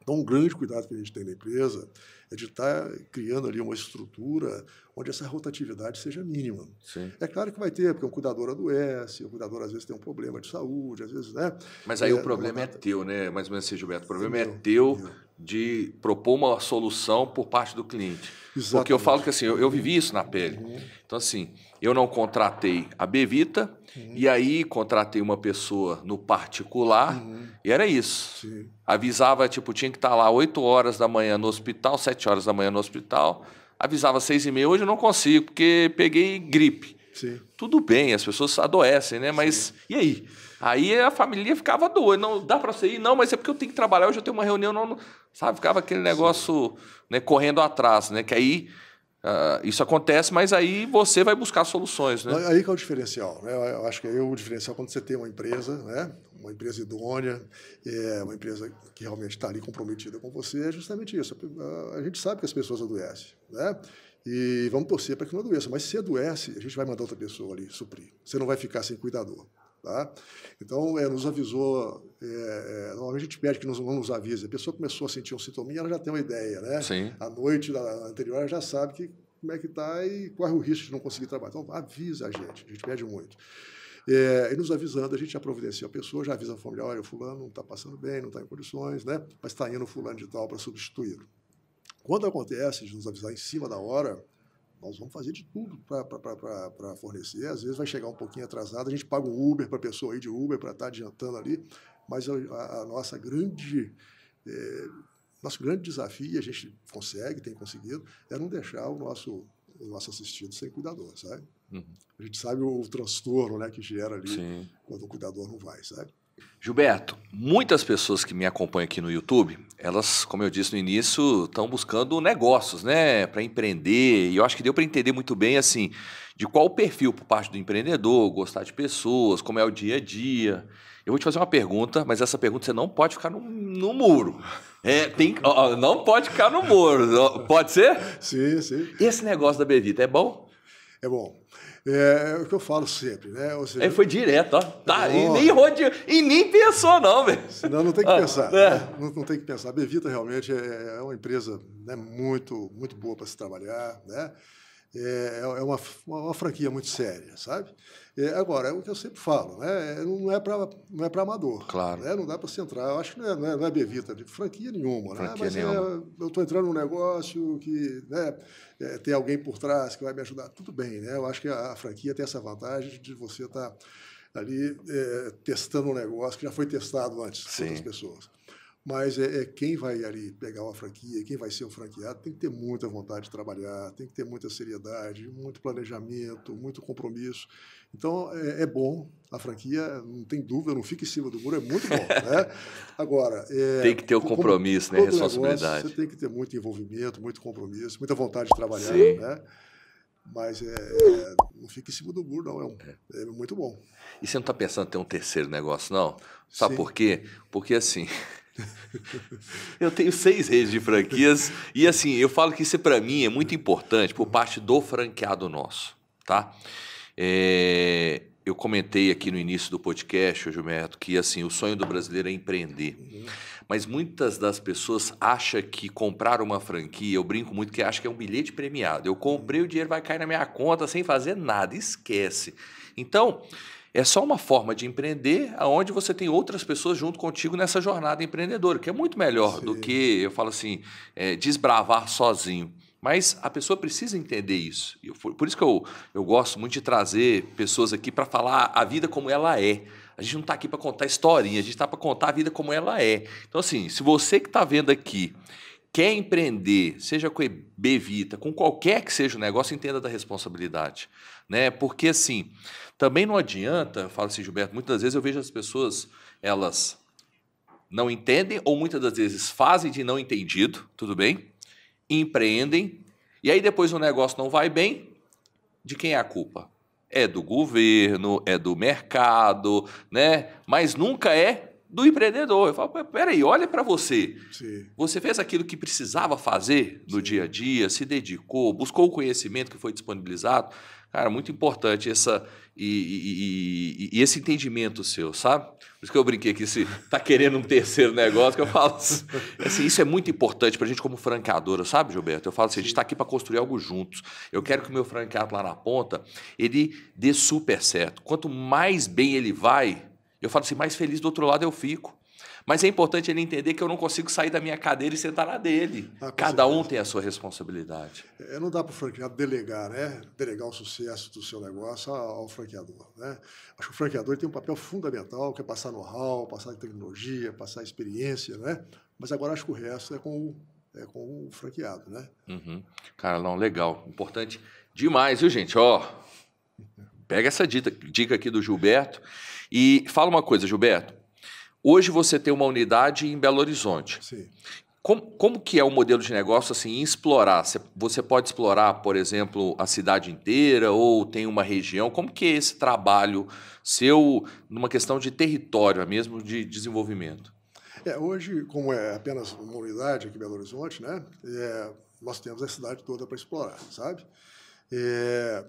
B: Então, um grande cuidado que a gente tem na empresa é de estar criando ali uma estrutura onde essa rotatividade seja mínima.
A: Sim.
B: É claro que vai ter, porque um cuidador adoece, o cuidador às vezes tem um problema de saúde, às vezes, né?
A: Mas aí o problema é teu, né? Mais ou menos assim, Gilberto, o problema é teu de propor uma solução por parte do cliente.
B: Exatamente.
A: Porque eu falo que assim, eu vivi isso na pele. Então, assim, eu não contratei a Bevita e aí contratei uma pessoa no particular e era isso.
B: Sim.
A: Avisava, tinha que estar lá 8 horas da manhã no hospital, 7 horas da manhã no hospital. Avisava 6h30, hoje eu não consigo, porque peguei gripe.
B: Sim.
A: Tudo bem, as pessoas adoecem, né? Mas e aí? Aí a família ficava doida. Não, dá para você ir? Não, mas é porque eu tenho que trabalhar, hoje eu tenho uma reunião, não sabe? Ficava aquele negócio, né, correndo atrás, né? Que aí Isso acontece, mas aí você vai buscar soluções, né?
B: Aí que é o diferencial, né? Eu acho que aí o diferencial é quando você tem uma empresa, né? Uma empresa idônea, uma empresa que realmente está ali comprometida com você, é justamente isso. A gente sabe que as pessoas adoecem, né? E vamos torcer para que não adoeça. Mas se adoece, a gente vai mandar outra pessoa ali suprir. Você não vai ficar sem cuidador. Tá? Então, nos avisou, normalmente a gente pede que não nos avise. A pessoa começou a sentir um sintominha, ela já tem uma ideia, né?
A: Sim.
B: À noite anterior, ela já sabe como é que está e corre o risco de não conseguir trabalhar. Então, avisa a gente pede muito. E nos avisando, a gente já providencia a pessoa, já avisa a família, olha, o fulano não está passando bem, não está em condições, né? Mas está indo o fulano de tal para substituí-lo. Quando acontece de nos avisar em cima da hora, nós vamos fazer de tudo para fornecer. Às vezes vai chegar um pouquinho atrasado, a gente paga um Uber para a pessoa ir de Uber para estar adiantando ali, mas nosso grande desafio, a gente tem conseguido, é não deixar o nosso assistido sem cuidador, sabe? Uhum. A gente sabe o transtorno, né, que gera ali. Sim. Quando o cuidador não vai, sabe?
A: Gilberto, muitas pessoas que me acompanham aqui no YouTube, elas, como eu disse no início, estão buscando negócios, né, para empreender. E eu acho que deu para entender muito bem, assim, de qual o perfil por parte do empreendedor, gostar de pessoas, como é o dia a dia. Eu vou te fazer uma pergunta, mas essa pergunta você não pode ficar no muro. Não pode ficar no muro. Pode ser?
B: Sim, sim.
A: Esse negócio da Bevita é bom?
B: É bom. É o que eu falo sempre, né? Ou seja,
A: foi direto, ó. Tá, e nem rodeou, e nem pensou, não, velho.
B: Não tem que pensar. Né? Não tem que pensar. A Bevita realmente é uma empresa, né, muito, muito boa para se trabalhar, né? É uma franquia muito séria, sabe? Agora, é o que eu sempre falo, né? Não é para amador.
A: Claro.
B: Né? Não dá para se entrar. Eu acho que não é Bevita, de franquia nenhuma.
A: Franquia,
B: né? Mas
A: nenhuma.
B: Eu estou entrando num negócio que, né, tem alguém por trás que vai me ajudar. Tudo bem, né? Eu acho que a franquia tem essa vantagem de você estar ali testando um negócio que já foi testado antes por outras pessoas. Mas quem vai ali pegar uma franquia, quem vai ser um franqueado, tem que ter muita vontade de trabalhar, tem que ter muita seriedade, muito planejamento, muito compromisso. Então, é bom a franquia, não tem dúvida, não fica em cima do muro, é muito bom. Né? Agora...
A: tem que ter o compromisso, né? Responsabilidade.
B: Negócio, você tem que ter muito envolvimento, muito compromisso, muita vontade de trabalhar. Né? Mas não fica em cima do muro, não. É muito bom.
A: E você não está pensando em ter um terceiro negócio, não? Sabe por quê? Porque, assim... eu tenho 6 redes de franquias e, assim, eu falo que isso, para mim, é muito importante por parte do franqueado nosso, tá? Eu comentei aqui no início do podcast, Gilberto, que, assim, o sonho do brasileiro é empreender. Mas muitas das pessoas acham que comprar uma franquia, eu brinco muito que acho que é um bilhete premiado. Eu comprei, o dinheiro vai cair na minha conta sem fazer nada, esquece. Então... é só uma forma de empreender onde você tem outras pessoas junto contigo nessa jornada empreendedora, que é muito melhor do que, eu falo assim, desbravar sozinho. Mas a pessoa precisa entender isso. Por isso que eu gosto muito de trazer pessoas aqui para falar a vida como ela é. A gente não está aqui para contar historinha, a gente está para contar a vida como ela é. Então, assim, se você que está vendo aqui quer empreender, seja com Bevita, com qualquer que seja o negócio, entenda da responsabilidade. Né? Porque, assim, também não adianta, eu falo assim, Gilberto, muitas das vezes eu vejo as pessoas, elas não entendem ou muitas das vezes fazem de não entendido, tudo bem? Empreendem, e aí depois o negócio não vai bem, de quem é a culpa? É do governo, é do mercado, né? Mas nunca é do empreendedor. Eu falo, peraí, olha para você.
B: Sim.
A: Você fez aquilo que precisava fazer no dia a dia, se dedicou, buscou o conhecimento que foi disponibilizado. Cara, muito importante esse entendimento seu, sabe? Por isso que eu brinquei que se tá querendo um terceiro negócio, que eu falo assim, isso é muito importante para a gente como franqueadora, sabe, Gilberto? Eu falo assim, a gente está aqui para construir algo juntos. Eu quero que o meu franqueado lá na ponta, ele dê super certo. Quanto mais bem ele vai, eu falo assim, mais feliz do outro lado eu fico. Mas é importante ele entender que eu não consigo sair da minha cadeira e sentar na dele. Cada um tem a sua responsabilidade.
B: Não dá para o franqueado delegar, né? Delegar o sucesso do seu negócio ao franqueador. Né? Acho que o franqueador tem um papel fundamental, que é passar know-how, passar tecnologia, passar experiência, né? Mas agora acho que o resto é com o franqueado, né?
A: Uhum. Cara, não, legal. Importante demais, viu, gente? Ó, pega essa dica aqui do Gilberto e fala uma coisa, Gilberto. Hoje você tem uma unidade em Belo Horizonte.
B: Sim.
A: Como que é o modelo de negócio assim, em explorar? Você pode explorar, por exemplo, a cidade inteira ou tem uma região? Como que é esse trabalho seu numa questão de território, mesmo de desenvolvimento?
B: Hoje, como é apenas uma unidade aqui em Belo Horizonte, né, nós temos a cidade toda para explorar, sabe? É,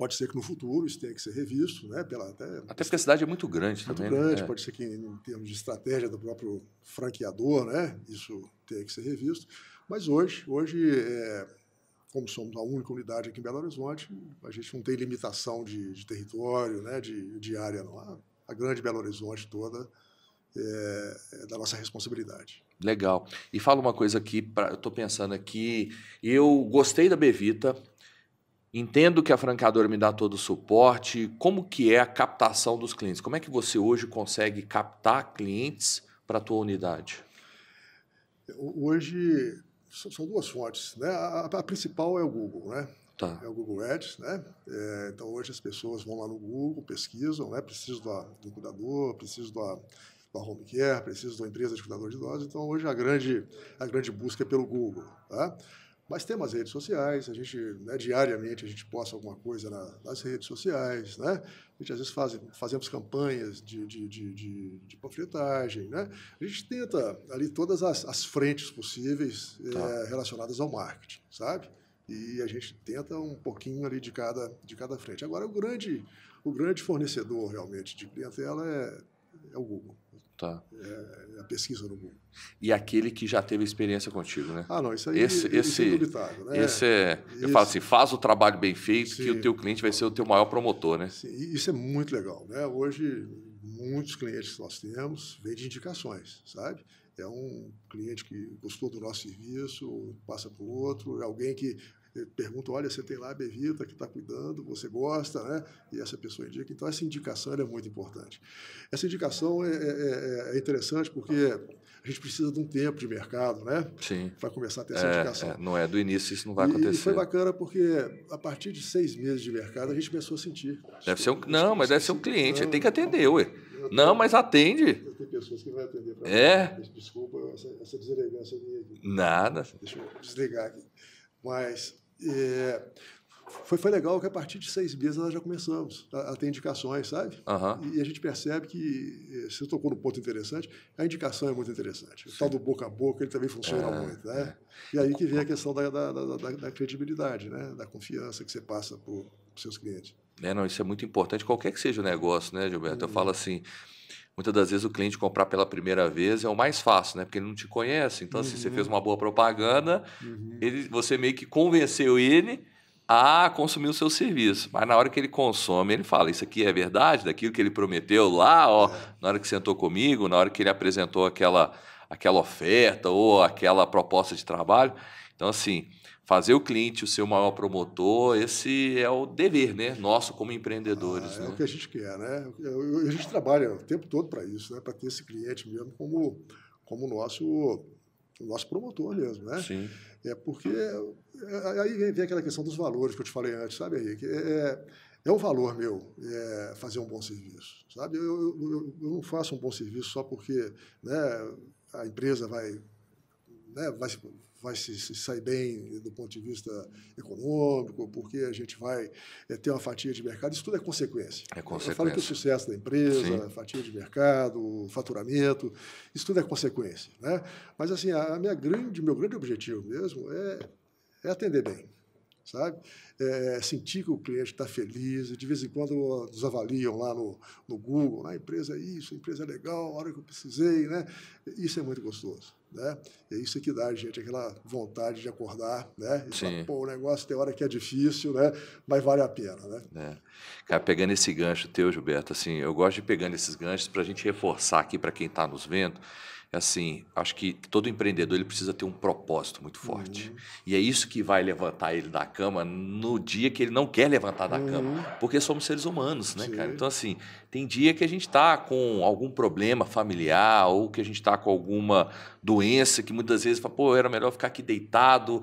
B: Pode ser que no futuro isso tenha que ser revisto, né,
A: Até porque a cidade é muito grande
B: muito
A: também,
B: grande,
A: né?
B: pode ser que em termos de estratégia do próprio franqueador, né, isso tenha que ser revisto. Mas hoje, como somos a única unidade aqui em Belo Horizonte, a gente não tem limitação de território, né, de área, não. A grande Belo Horizonte toda é da nossa responsabilidade.
A: Legal. E fala uma coisa aqui, eu estou pensando aqui, eu gostei da Bevita, entendo que a franqueadora me dá todo o suporte. Como que é a captação dos clientes? Como é que você hoje consegue captar clientes para a tua unidade?
B: Hoje são duas fontes, né? A principal é o Google, né?
A: Tá.
B: É o Google Ads, né? Então hoje as pessoas vão lá no Google, pesquisam, né? Preciso do cuidador, preciso da home care, preciso de uma empresa de cuidador de idosos. Então hoje a grande busca é pelo Google, tá? Mas temos as redes sociais, a gente, né, diariamente a gente posta alguma coisa nas redes sociais, né? A gente às vezes fazemos campanhas de panfletagem, né? A gente tenta ali todas as frentes possíveis relacionadas ao marketing, sabe? E a gente tenta um pouquinho ali de cada frente. Agora, o grande fornecedor realmente de clientela é o Google.
A: Tá.
B: É a pesquisa no Google.
A: E aquele que já teve experiência contigo, né?
B: Não, isso aí isso é indubitável, né?
A: Eu falo assim, faz o trabalho bem feito,
B: Sim.
A: que o teu cliente vai ser o teu maior promotor, né?
B: Sim, isso é muito legal, né? Hoje, muitos clientes que nós temos vêm de indicações, sabe? É um cliente que gostou do nosso serviço, passa para o outro, é alguém que pergunta, olha, você tem lá a Bevita que está cuidando, você gosta, né? E essa pessoa indica. Então, essa indicação é muito importante. Essa indicação é interessante porque a gente precisa de um tempo de mercado, né?
A: Sim.
B: Para começar a ter essa indicação.
A: Não é do início, isso não vai acontecer.
B: E foi bacana porque, a partir de 6 meses de mercado, a gente começou a sentir.
A: Mas deve ser um cliente, ele tem que atender, ué. Não, mas atende.
B: Eu tenho pessoas que vão atender para
A: mim.
B: Desculpa essa deselegância minha aqui.
A: Nada.
B: Deixa eu desligar aqui. Mas foi legal que a partir de 6 meses nós já começamos a ter indicações, sabe?
A: Uhum.
B: E a gente percebe que, você tocou num ponto interessante, a indicação é muito interessante. O tal do boca a boca, ele também funciona muito, né? E aí que vem a questão da credibilidade, né? Da confiança que você passa para os seus clientes.
A: Não, isso é muito importante, qualquer que seja o negócio, né, Gilberto? Eu falo assim, muitas das vezes o cliente comprar pela primeira vez é o mais fácil, né? Porque ele não te conhece. Então, se você fez uma boa propaganda, você meio que convenceu ele a consumir o seu serviço. Mas na hora que ele consome, ele fala, isso aqui é verdade, daquilo que ele prometeu lá, na hora que sentou comigo, na hora que ele apresentou aquela oferta ou aquela proposta de trabalho. Então, assim, fazer o cliente o seu maior promotor, esse é o dever, né? Nosso como empreendedores.
B: É
A: né?
B: o que a gente quer, né? A gente trabalha o tempo todo para isso, né? Para ter esse cliente mesmo como o nosso promotor mesmo, né?
A: Sim.
B: Porque aí vem aquela questão dos valores que eu te falei antes, sabe aí? Que é um valor meu fazer um bom serviço, sabe? Eu não faço um bom serviço só porque, né, a empresa vai se sair bem do ponto de vista econômico, porque a gente vai ter uma fatia de mercado. Isso tudo é consequência. Eu falo que o sucesso da empresa, a fatia de mercado, o faturamento, isso tudo é consequência, né? Mas, assim, meu grande objetivo mesmo é atender bem, sabe? Sentir que o cliente está feliz, e de vez em quando nos avaliam lá no Google, a empresa é isso, a empresa é legal, a hora que eu precisei, né? Isso é muito gostoso, né? É isso que dá, gente, aquela vontade de acordar, né? E falar, o negócio tem hora que é difícil, né? Mas vale a pena, né?
A: Cara, pegando esse gancho teu, Gilberto, assim, eu gosto de pegando esses ganchos para a gente reforçar aqui para quem está nos vendo. Assim, acho que todo empreendedor ele precisa ter um propósito muito forte. E é isso que vai levantar ele da cama no dia que ele não quer levantar da cama. Porque somos seres humanos, né, cara? Então, assim, tem dia que a gente está com algum problema familiar ou que a gente está com alguma doença que muitas vezes fala, era melhor ficar aqui deitado.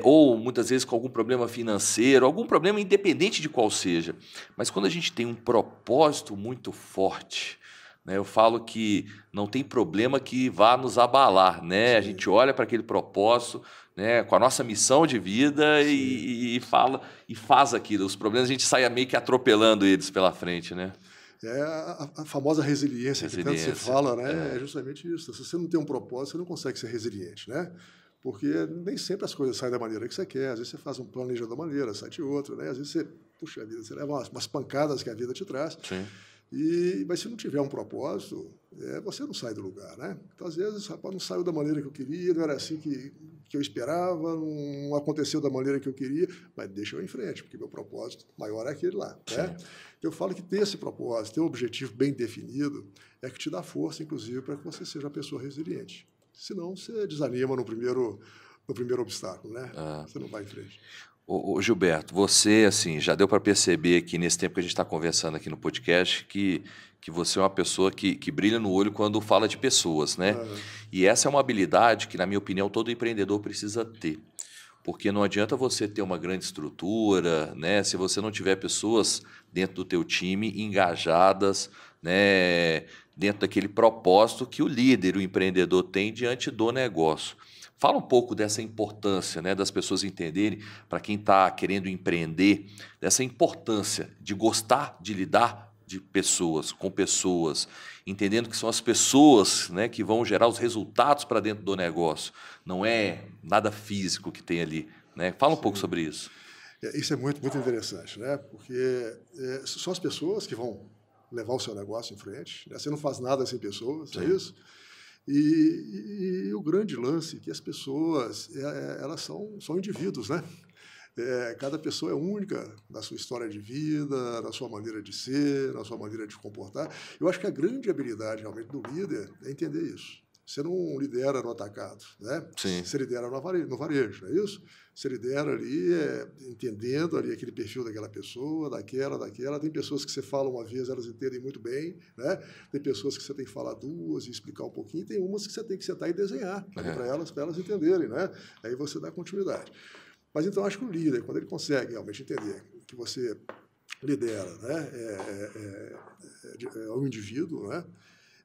A: Ou muitas vezes com algum problema financeiro, algum problema independente de qual seja. Mas quando a gente tem um propósito muito forte, né? Eu falo que não tem problema que vá nos abalar, né? A gente olha para aquele propósito, né, com a nossa missão de vida e fala e faz aquilo. Os problemas a gente sai meio que atropelando eles pela frente, né?
B: É a famosa resiliência que tanto se fala, né? É justamente isso. Se você não tem um propósito, você não consegue ser resiliente, né? Porque nem sempre as coisas saem da maneira que você quer. Às vezes você faz um planeja de uma maneira, sai de outra, né? Às vezes você, puxa vida, você leva umas pancadas que a vida te traz.
A: Sim.
B: Mas se não tiver um propósito, você não sai do lugar, né? Então, às vezes, rapaz, não saiu da maneira que eu queria, não era assim que eu esperava, não aconteceu da maneira que eu queria, mas deixa eu ir em frente, porque meu propósito maior é aquele lá, né? Eu falo que ter esse propósito, ter um objetivo bem definido, é que te dá força, inclusive, para que você seja uma pessoa resiliente. Senão, você desanima no primeiro obstáculo, né? Você não vai em frente.
A: Ô Gilberto, você, assim, já deu para perceber aqui nesse tempo que a gente está conversando aqui no podcast que você é uma pessoa que brilha no olho quando fala de pessoas, né? E essa é uma habilidade que, na minha opinião, todo empreendedor precisa ter. Porque não adianta você ter uma grande estrutura, né, se você não tiver pessoas dentro do teu time engajadas, né, dentro daquele propósito que o líder, o empreendedor tem diante do negócio. Fala um pouco dessa importância, né, das pessoas entenderem, para quem está querendo empreender, dessa importância de gostar de lidar com pessoas, entendendo que são as pessoas, né, que vão gerar os resultados para dentro do negócio. Não é nada físico que tem ali, né? Fala um pouco sobre isso.
B: Isso é muito, muito interessante, né? Porque são as pessoas que vão levar o seu negócio em frente, né? Você não faz nada sem pessoas, é isso? E o grande lance é que as pessoas, elas são indivíduos, né? Cada pessoa é única na sua história de vida, na sua maneira de ser, na sua maneira de comportar. Eu acho que a grande habilidade, realmente, do líder é entender isso. Você não lidera no atacado, né?
A: Sim.
B: Você lidera no varejo, não é isso? Você lidera ali, entendendo ali aquele perfil daquela pessoa, daquela. Tem pessoas que você fala uma vez, elas entendem muito bem, né? Tem pessoas que você tem que falar duas e explicar um pouquinho, tem umas que você tem que sentar e desenhar para elas entenderem, né? Aí você dá continuidade. Mas então acho que o líder, quando ele consegue realmente entender que você lidera, né, é um indivíduo, né,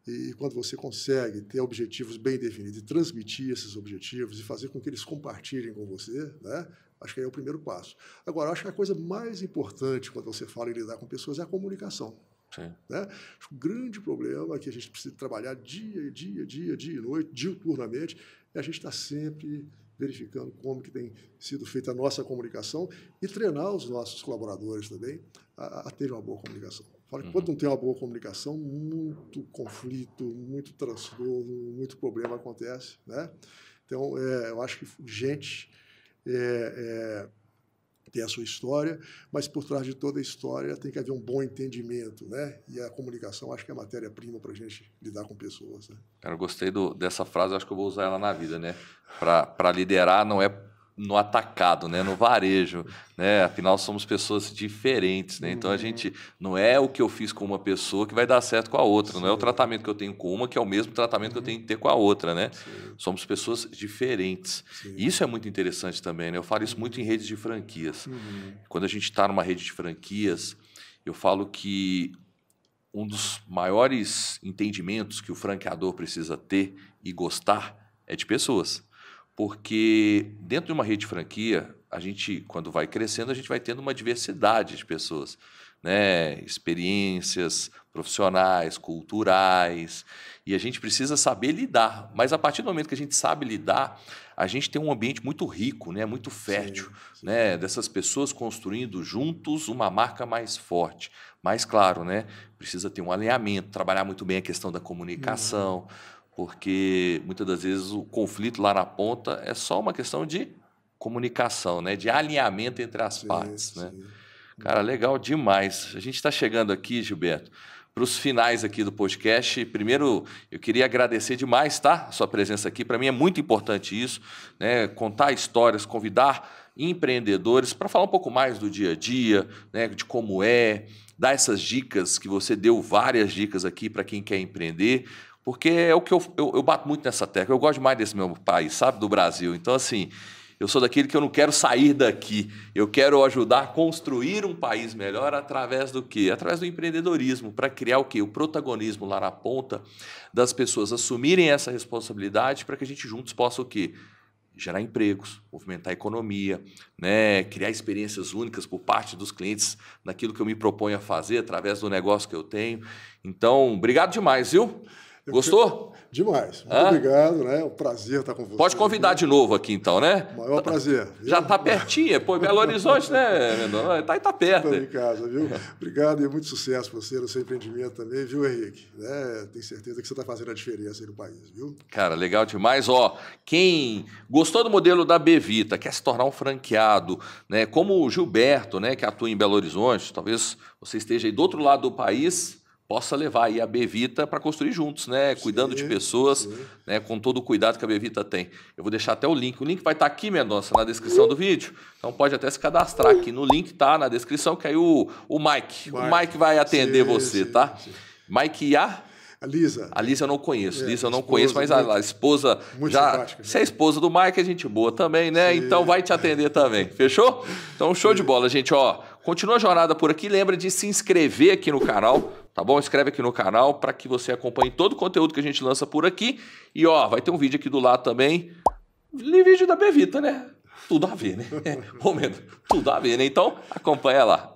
B: e quando você consegue ter objetivos bem definidos e transmitir esses objetivos e fazer com que eles compartilhem com você, né, acho que aí é o primeiro passo. Agora, acho que a coisa mais importante quando você fala em lidar com pessoas é a comunicação.
A: Sim.
B: Né? Acho que o grande problema que a gente precisa trabalhar dia e noite, diuturnamente, é a gente estar sempre verificando como que tem sido feita a nossa comunicação e treinar os nossos colaboradores também a ter uma boa comunicação. Fala que quando não tem uma boa comunicação, muito conflito, muito transtorno, muito problema acontece, né? Então, eu acho que gente tem a sua história, mas por trás de toda a história tem que haver um bom entendimento, né? E a comunicação acho que é a matéria-prima para a gente lidar com pessoas, né?
A: Cara, eu gostei dessa frase, acho que eu vou usar ela na vida, né? Para liderar não é no atacado, né? No varejo, né? Afinal, somos pessoas diferentes, né? Então, a gente não é o que eu fiz com uma pessoa que vai dar certo com a outra, Sim. Não é o tratamento que eu tenho com uma que é o mesmo tratamento que eu tenho que ter com a outra, né? Sim. Somos pessoas diferentes. Sim. E isso é muito interessante também, né? Eu falo isso muito em redes de franquias. Quando a gente está numa rede de franquias, eu falo que um dos maiores entendimentos que o franqueador precisa ter e gostar é de pessoas. Porque dentro de uma rede de franquia, a gente, quando vai crescendo, a gente vai tendo uma diversidade de pessoas, né? Experiências profissionais, culturais, e a gente precisa saber lidar. Mas a partir do momento que a gente sabe lidar, a gente tem um ambiente muito rico, né? Muito fértil, sim. Né? Dessas pessoas construindo juntos uma marca mais forte. Mas, claro, né? Precisa ter um alinhamento, trabalhar muito bem a questão da comunicação, porque muitas das vezes o conflito lá na ponta é só uma questão de comunicação, né? De alinhamento entre as partes. Né? Cara, legal demais. A gente está chegando aqui, Gilberto, para os finais aqui do podcast. Primeiro, eu queria agradecer demais, tá? A sua presença aqui. Para mim é muito importante isso, né? Contar histórias, convidar empreendedores para falar um pouco mais do dia a dia, né? De como dar essas dicas, que você deu várias dicas aqui para quem quer empreender. Porque é o que eu bato muito nessa tecla. Eu gosto demais desse meu país, sabe? Do Brasil. Então, assim, Eu sou daquele que eu não quero sair daqui. Eu quero ajudar a construir um país melhor através do quê? Através do empreendedorismo, para criar o quê? O protagonismo lá na ponta das pessoas assumirem essa responsabilidade para que a gente juntos possa o quê? Gerar empregos, movimentar a economia, né? Criar experiências únicas por parte dos clientes naquilo que eu me proponho a fazer através do negócio que eu tenho. Então, obrigado demais, viu? Gostou?
B: Demais. Muito obrigado, né? É um prazer estar com você.
A: Pode convidar de novo aqui, então, né?
B: Maior prazer. Viu?
A: Já está pertinho, pô, Belo Horizonte, né, Mendonça? Tá perto.
B: Estou em casa, viu? Obrigado e muito sucesso para você no seu empreendimento também, viu, Henrique? Tenho certeza que você está fazendo a diferença aí no país, viu?
A: Cara, legal demais. Ó, quem gostou do modelo da Bevita, quer se tornar um franqueado, né? Como o Gilberto, né, que atua em Belo Horizonte, talvez você esteja aí do outro lado do país, possa levar aí a Bevita para construir juntos, né? Cuidando de pessoas, né? Com todo o cuidado que a Bevita tem. Eu vou deixar até o link. O link vai estar aqui, Mendonça, na descrição do vídeo. Então pode até se cadastrar aqui. No link tá na descrição, que aí o Mike. O Mike vai atender você, tá? Mike e a
B: Lisa.
A: A Lisa eu não conheço. Lisa eu não conheço, mas a esposa já. Se é a esposa do Mike, é gente boa também, né? Sim. Então vai te atender também. Fechou? Então show de bola, gente. Ó, continua a jornada por aqui. Lembra de se inscrever aqui no canal. Tá bom? Inscreve aqui no canal para que você acompanhe todo o conteúdo que a gente lança por aqui. E ó, vai ter um vídeo aqui do lado também. Vídeo da Bevita, né? Tudo a ver, né? Momento. Tudo a ver, né? Então acompanha lá.